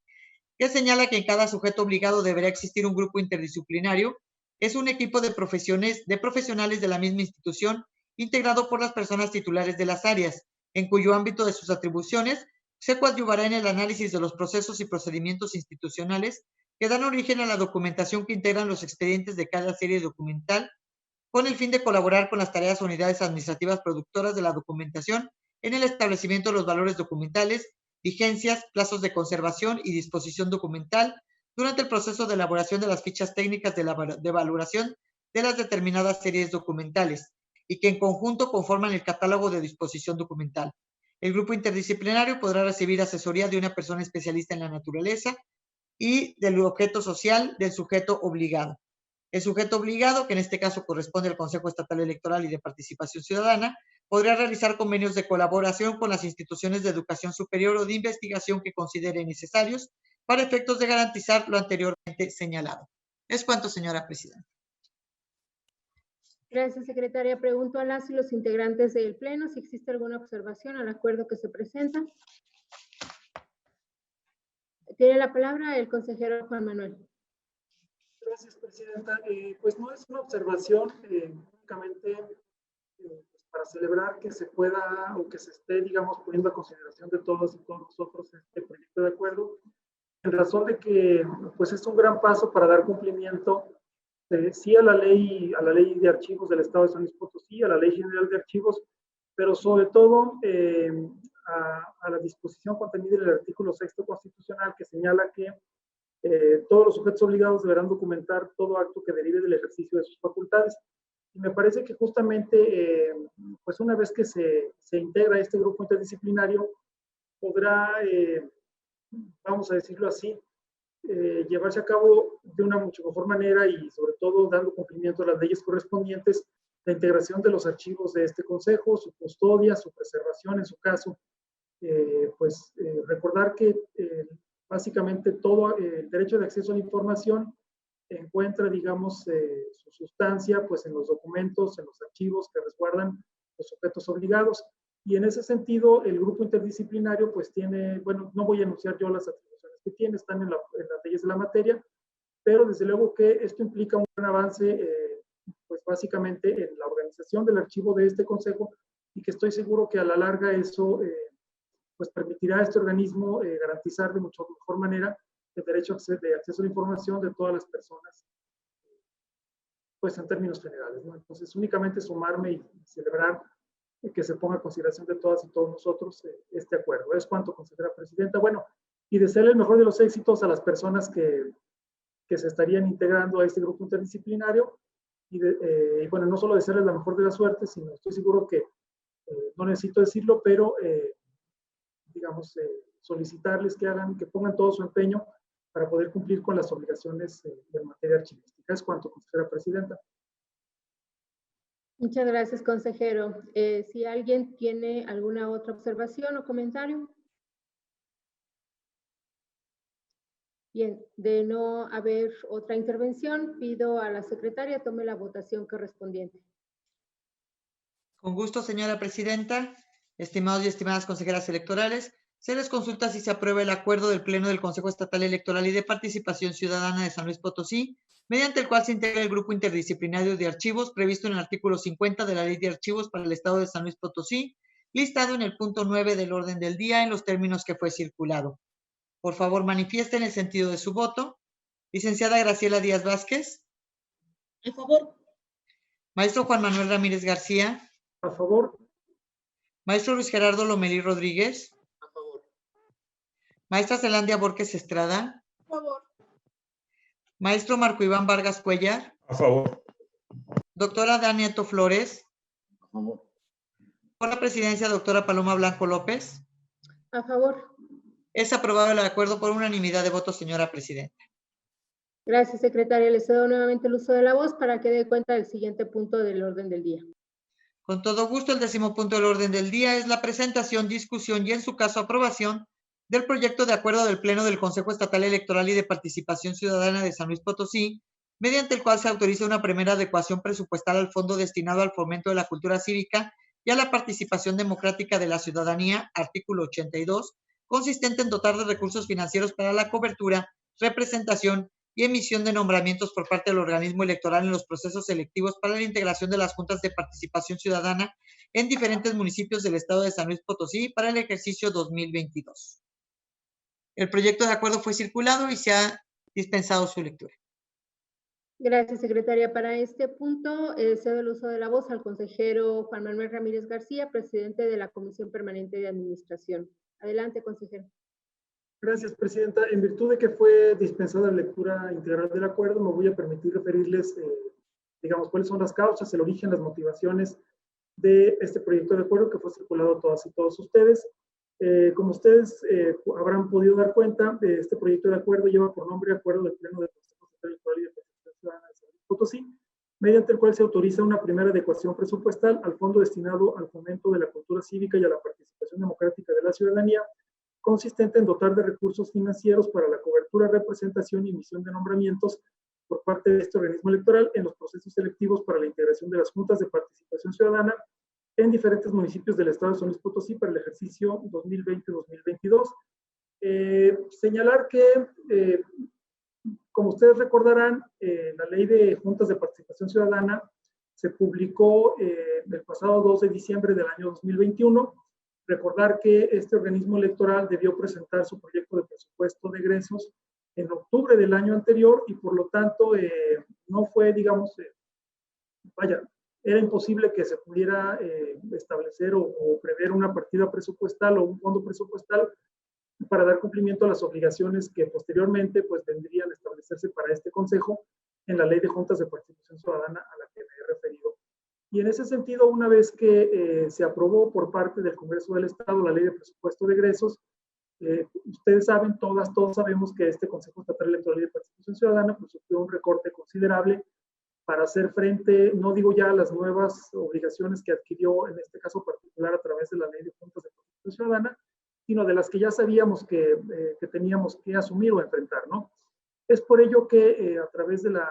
que señala que en cada sujeto obligado deberá existir un grupo interdisciplinario, es un equipo de profesionales de la misma institución, integrado por las personas titulares de las áreas, en cuyo ámbito de sus atribuciones se coadyuvará en el análisis de los procesos y procedimientos institucionales que dan origen a la documentación que integran los expedientes de cada serie documental, con el fin de colaborar con las tareas o unidades administrativas productoras de la documentación en el establecimiento de los valores documentales, vigencias, plazos de conservación y disposición documental durante el proceso de elaboración de las fichas técnicas de valoración de las determinadas series documentales, y que en conjunto conforman el catálogo de disposición documental. El grupo interdisciplinario podrá recibir asesoría de una persona especialista en la naturaleza y del objeto social del sujeto obligado. El sujeto obligado, que en este caso corresponde al Consejo Estatal Electoral y de Participación Ciudadana, podrá realizar convenios de colaboración con las instituciones de educación superior o de investigación que considere necesarios para efectos de garantizar lo anteriormente señalado. Es cuanto, señora presidenta. Gracias, secretaria. Pregunto a las y los integrantes del Pleno si existe alguna observación al acuerdo que se presenta. Tiene la palabra el consejero Juan Manuel. Gracias, presidenta. Pues no es una observación, únicamente pues para celebrar que se pueda o que se esté, digamos, poniendo a consideración de todos y todos nosotros este proyecto de acuerdo, en razón de que pues es un gran paso para dar cumplimiento sí a la ley de archivos del Estado de San Luis Potosí, a la Ley General de Archivos, pero sobre todo a la disposición contenida en el artículo 6º constitucional que señala que todos los sujetos obligados deberán documentar todo acto que derive del ejercicio de sus facultades. Y me parece que justamente, pues una vez que se integra este grupo interdisciplinario, podrá, vamos a decirlo así, llevarse a cabo de una mucho mejor manera y sobre todo dando cumplimiento a las leyes correspondientes, la integración de los archivos de este consejo, su custodia, su preservación en su caso. Recordar que básicamente todo el derecho de acceso a la información encuentra, digamos, su sustancia pues en los documentos, en los archivos que resguardan los sujetos obligados. Y en ese sentido, el grupo interdisciplinario pues tiene, bueno, no voy a anunciar yo las atribuciones que tiene, están en las leyes de la materia, pero desde luego que esto implica un gran avance, pues básicamente en la organización del archivo de este consejo, y que estoy seguro que a la larga eso pues permitirá a este organismo garantizar de mucho mejor manera el derecho de acceso a la información de todas las personas, pues en términos generales, ¿no? Entonces, únicamente sumarme y celebrar que se ponga a consideración de todas y todos nosotros este acuerdo. Es cuanto, consejera presidenta. Bueno, y desearle el mejor de los éxitos a las personas que se estarían integrando a este grupo interdisciplinario. Y bueno, no solo desearles la mejor de las suertes, sino estoy seguro que, no necesito decirlo, pero digamos, solicitarles que pongan todo su empeño para poder cumplir con las obligaciones de materia archivística. Es cuanto, consejera presidenta. Muchas gracias, consejero. Si alguien tiene alguna otra observación o comentario. Bien, de no haber otra intervención, pido a la secretaria tome la votación correspondiente. Con gusto, señora presidenta. Estimados y estimadas consejeras electorales, se les consulta si se aprueba el acuerdo del Pleno del Consejo Estatal Electoral y de Participación Ciudadana de San Luis Potosí, mediante el cual se integra el grupo interdisciplinario de archivos previsto en el artículo 50 de la Ley de Archivos para el Estado de San Luis Potosí, listado en el punto 9 del orden del día en los términos que fue circulado. Por favor, manifiesten el sentido de su voto. Licenciada Graciela Díaz Vázquez. A favor. Maestro Juan Manuel Ramírez García. A favor. Maestro Luis Gerardo Lomelí Rodríguez. A favor. Maestra Zelandia Borges Estrada. A favor. Maestro Marco Iván Vargas Cuellar. A favor. Doctora Danieto Flores. A favor. Por la presidencia, doctora Paloma Blanco López. A favor. Es aprobado el acuerdo por unanimidad de votos, señora presidenta. Gracias, secretaria. Le cedo nuevamente el uso de la voz para que dé cuenta del siguiente punto del orden del día. Con todo gusto, el 10º punto del orden del día es la presentación, discusión y, en su caso, aprobación del proyecto de acuerdo del Pleno del Consejo Estatal Electoral y de Participación Ciudadana de San Luis Potosí, mediante el cual se autoriza una primera adecuación presupuestal al fondo destinado al fomento de la cultura cívica y a la participación democrática de la ciudadanía, artículo 82, consistente en dotar de recursos financieros para la cobertura, representación y emisión de nombramientos por parte del organismo electoral en los procesos selectivos para la integración de las juntas de participación ciudadana en diferentes municipios del estado de San Luis Potosí para el ejercicio 2022. El proyecto de acuerdo fue circulado y se ha dispensado su lectura. Gracias, secretaria. Para este punto, cedo el uso de la voz al consejero Juan Manuel Ramírez García, presidente de la Comisión Permanente de Administración. Adelante, consejero. Gracias, presidenta. En virtud de que fue dispensada la lectura integral del acuerdo, me voy a permitir referirles, digamos, cuáles son las causas, el origen, las motivaciones de este proyecto de acuerdo que fue circulado a todas y todos ustedes. Como ustedes habrán podido dar cuenta, este proyecto de acuerdo lleva por nombre Acuerdo del Pleno del Consejo Estatal Electoral y de Participación Ciudadana de San Luis Potosí, mediante el cual se autoriza una primera adecuación presupuestal al fondo destinado al fomento de la cultura cívica y a la participación democrática de la ciudadanía, consistente en dotar de recursos financieros para la cobertura, representación y emisión de nombramientos por parte de este organismo electoral en los procesos selectivos para la integración de las juntas de participación ciudadana en diferentes municipios del estado de San Luis Potosí para el ejercicio 2020-2022. Señalar que, como ustedes recordarán, la Ley de Juntas de Participación Ciudadana se publicó el pasado 2 de diciembre del año 2021. Recordar que este organismo electoral debió presentar su proyecto de presupuesto de egresos en octubre del año anterior y por lo tanto no fue, digamos, era imposible que se pudiera establecer o prever una partida presupuestal o un fondo presupuestal para dar cumplimiento a las obligaciones que posteriormente pues tendrían a establecerse para este consejo en la Ley de Juntas de Participación Ciudadana a la que me he referido. Y en ese sentido, una vez que se aprobó por parte del Congreso del Estado la Ley de Presupuesto de Egresos, ustedes saben, todos sabemos que este Consejo Estatal Electoral y de Participación Ciudadana pues, sufrió un recorte considerable para hacer frente, no digo ya a las nuevas obligaciones que adquirió en este caso particular a través de la Ley de Juntas de Participación Ciudadana, sino de las que ya sabíamos que teníamos que asumir o enfrentar, ¿no? Es por ello que a través de la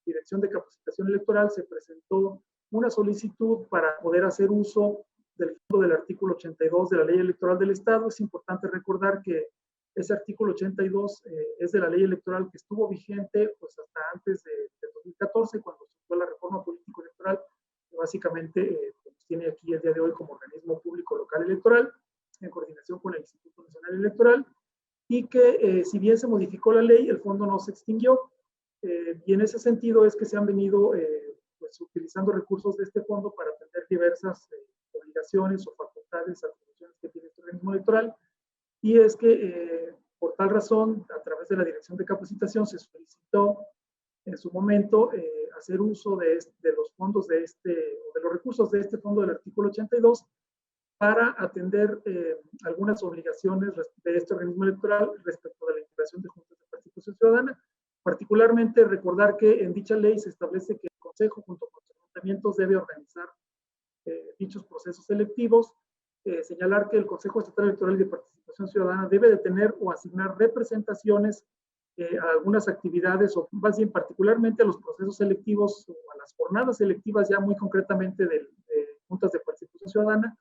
Dirección de Capacitación Electoral se presentó una solicitud para poder hacer uso del fondo del artículo 82 de la Ley Electoral del Estado. Es importante recordar que ese artículo 82 es de la Ley Electoral que estuvo vigente pues, hasta antes de 2014, cuando surgió la reforma político-electoral, que básicamente nos tiene aquí el día de hoy como organismo público local electoral, en coordinación con el Instituto Nacional Electoral, y que si bien se modificó la ley, el fondo no se extinguió, y en ese sentido es que se han venido pues, utilizando recursos de este fondo para atender diversas obligaciones o facultades, atribuciones que tiene este organismo electoral, y es que por tal razón, a través de la Dirección de Capacitación se solicitó en su momento hacer uso de los fondos de los recursos de este fondo del artículo 82 para atender algunas obligaciones de este organismo electoral respecto de la integración de juntas de participación ciudadana. Particularmente recordar que en dicha ley se establece que el Consejo junto con los ayuntamientos debe organizar dichos procesos selectivos, señalar que el Consejo Estatal Electoral y de Participación Ciudadana debe de tener o asignar representaciones a algunas actividades, o más bien particularmente a los procesos selectivos o a las jornadas selectivas ya muy concretamente de juntas de participación ciudadana,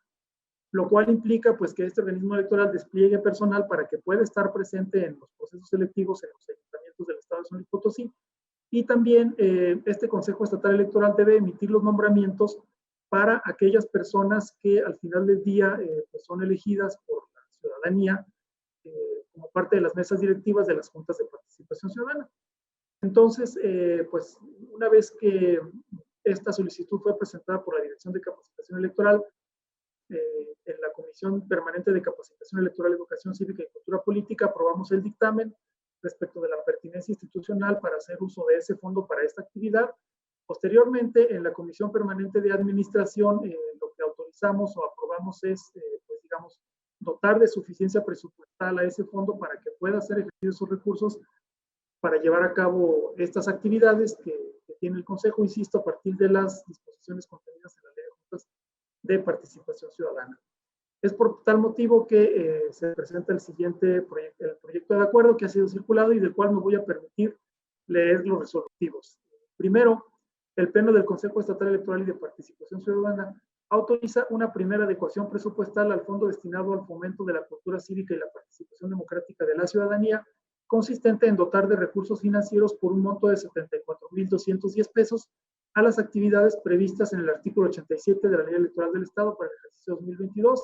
lo cual implica pues que este organismo electoral despliegue personal para que pueda estar presente en los procesos selectivos en los ayuntamientos del estado de San Luis Potosí, y también este Consejo Estatal Electoral debe emitir los nombramientos para aquellas personas que al final del día pues son elegidas por la ciudadanía como parte de las mesas directivas de las juntas de participación ciudadana. Entonces, pues una vez que esta solicitud fue presentada por la Dirección de Capacitación Electoral, en la Comisión Permanente de Capacitación Electoral, Educación Cívica y Cultura Política, aprobamos el dictamen respecto de la pertinencia institucional para hacer uso de ese fondo para esta actividad. Posteriormente, en la Comisión Permanente de Administración, lo que autorizamos o aprobamos es, pues digamos, dotar de suficiencia presupuestal a ese fondo para que pueda ser ejercido sus recursos para llevar a cabo estas actividades que tiene el Consejo, insisto, a partir de las disposiciones contenidas en la Ley de Juntas de Participación Ciudadana. Es por tal motivo que se presenta el siguiente proyecto, el proyecto de acuerdo que ha sido circulado y del cual me voy a permitir leer los resolutivos. Primero, el Pleno del Consejo Estatal Electoral y de Participación Ciudadana autoriza una primera adecuación presupuestal al fondo destinado al fomento de la cultura cívica y la participación democrática de la ciudadanía, consistente en dotar de recursos financieros por un monto de 74,210 pesos a las actividades previstas en el artículo 87 de la Ley Electoral del Estado para el ejercicio 2022.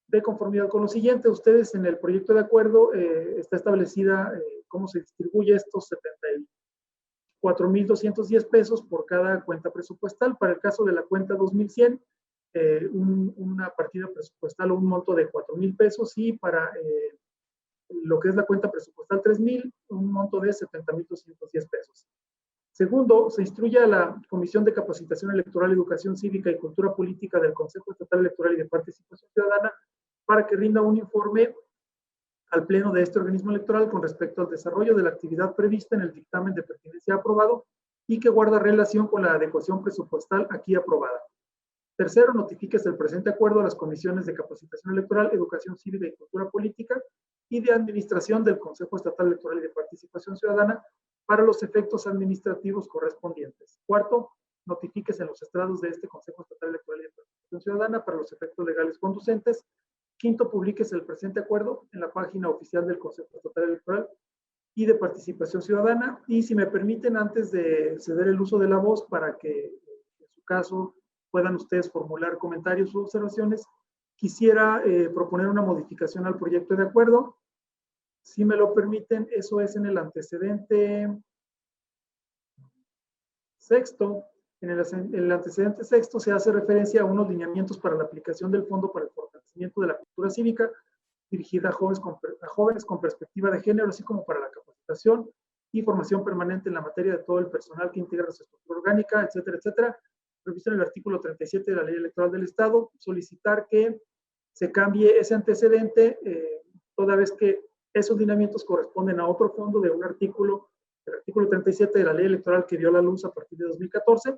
De conformidad con lo siguiente, ustedes en el proyecto de acuerdo está establecida cómo se distribuye estos 74,210 pesos por cada cuenta presupuestal. Para el caso de la cuenta 2100, una partida presupuestal o un monto de 4,000 pesos, y para lo que es la cuenta presupuestal 3000, un monto de 70,210 pesos. Segundo, se instruye a la Comisión de Capacitación Electoral, Educación Cívica y Cultura Política del Consejo Estatal Electoral y de Participación Ciudadana para que rinda un informe al Pleno de este organismo electoral con respecto al desarrollo de la actividad prevista en el dictamen de pertinencia aprobado y que guarda relación con la adecuación presupuestal aquí aprobada. Tercero, notifíquese el presente acuerdo a las comisiones de Capacitación Electoral, Educación Cívica y Cultura Política y de Administración del Consejo Estatal Electoral y de Participación Ciudadana para los efectos administrativos correspondientes. Cuarto, notifíquese en los estrados de este Consejo Estatal Electoral y de Participación Ciudadana para los efectos legales conducentes. Quinto, publíquese el presente acuerdo en la página oficial del Consejo Estatal Electoral y de Participación Ciudadana. Y si me permiten, antes de ceder el uso de la voz para que en su caso puedan ustedes formular comentarios o observaciones, quisiera proponer una modificación al proyecto de acuerdo. Si me lo permiten, eso es en el antecedente sexto. En el antecedente sexto se hace referencia a unos lineamientos para la aplicación del Fondo para el Fortalecimiento de la Cultura Cívica, dirigida a jóvenes con perspectiva de género, así como para la capacitación y formación permanente en la materia de todo el personal que integra su estructura orgánica, etcétera, etcétera. Previsto en el artículo 37 de la Ley Electoral del Estado, solicitar que se cambie ese antecedente, toda vez que esos lineamientos corresponden a otro fondo de un artículo, el artículo 37 de la Ley Electoral que dio la luz a partir de 2014,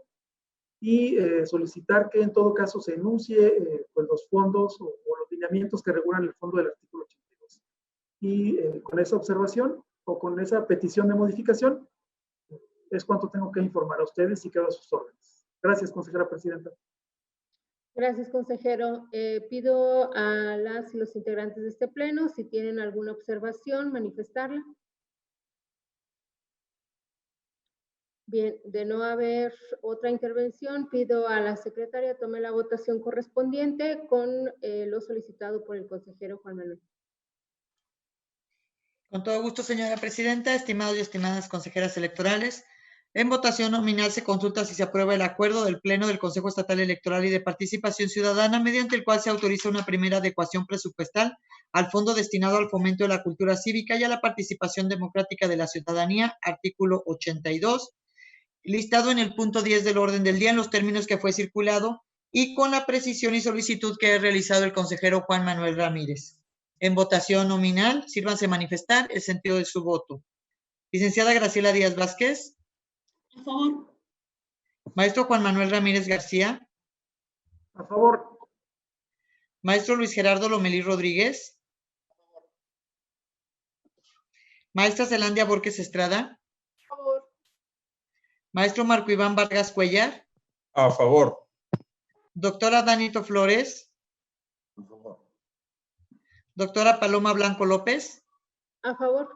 y solicitar que en todo caso se enuncie pues los fondos o los lineamientos que regulan el fondo del artículo 82. Y con esa observación o con esa petición de modificación es cuanto tengo que informar a ustedes y quedo a sus órdenes. Gracias, consejera presidenta. Gracias, consejero. Pido a las y los integrantes de este pleno, si tienen alguna observación, manifestarla. Bien, de no haber otra intervención, pido a la secretaria tome la votación correspondiente con lo solicitado por el consejero Juan Manuel. Con todo gusto, señora presidenta, estimados y estimadas consejeras electorales. En votación nominal se consulta si se aprueba el acuerdo del Pleno del Consejo Estatal Electoral y de Participación Ciudadana, mediante el cual se autoriza una primera adecuación presupuestal al fondo destinado al fomento de la cultura cívica y a la participación democrática de la ciudadanía, artículo 82, listado en el punto 10 del orden del día en los términos que fue circulado y con la precisión y solicitud que ha realizado el consejero Juan Manuel Ramírez. En votación nominal, sírvanse manifestar el sentido de su voto. Licenciada Graciela Díaz Vázquez. A favor. Maestro Juan Manuel Ramírez García. A favor. Maestro Luis Gerardo Lomelí Rodríguez. Maestra Zelandia Borges Estrada. A favor. Maestro Marco Iván Vargas Cuellar. A favor. Doctora Danito Flores. A favor. Doctora Paloma Blanco López. A favor.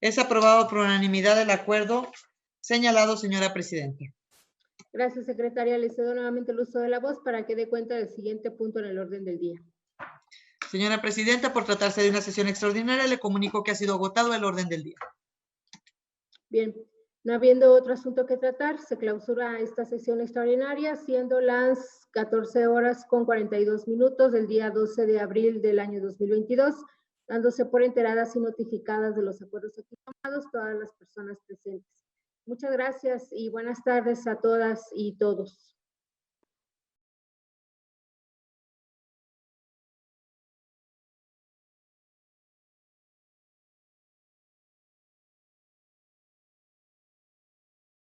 Es aprobado por unanimidad el acuerdo señalado, señora presidenta. Gracias, secretaria. Le cedo nuevamente el uso de la voz para que dé cuenta del siguiente punto en el orden del día. Señora presidenta, por tratarse de una sesión extraordinaria, le comunico que ha sido agotado el orden del día. Bien, no habiendo otro asunto que tratar, se clausura esta sesión extraordinaria, siendo las 14 horas con 42 minutos del día 12 de abril del año 2022, dándose por enteradas y notificadas de los acuerdos aquí tomados todas las personas presentes. Muchas gracias y buenas tardes a todas y todos.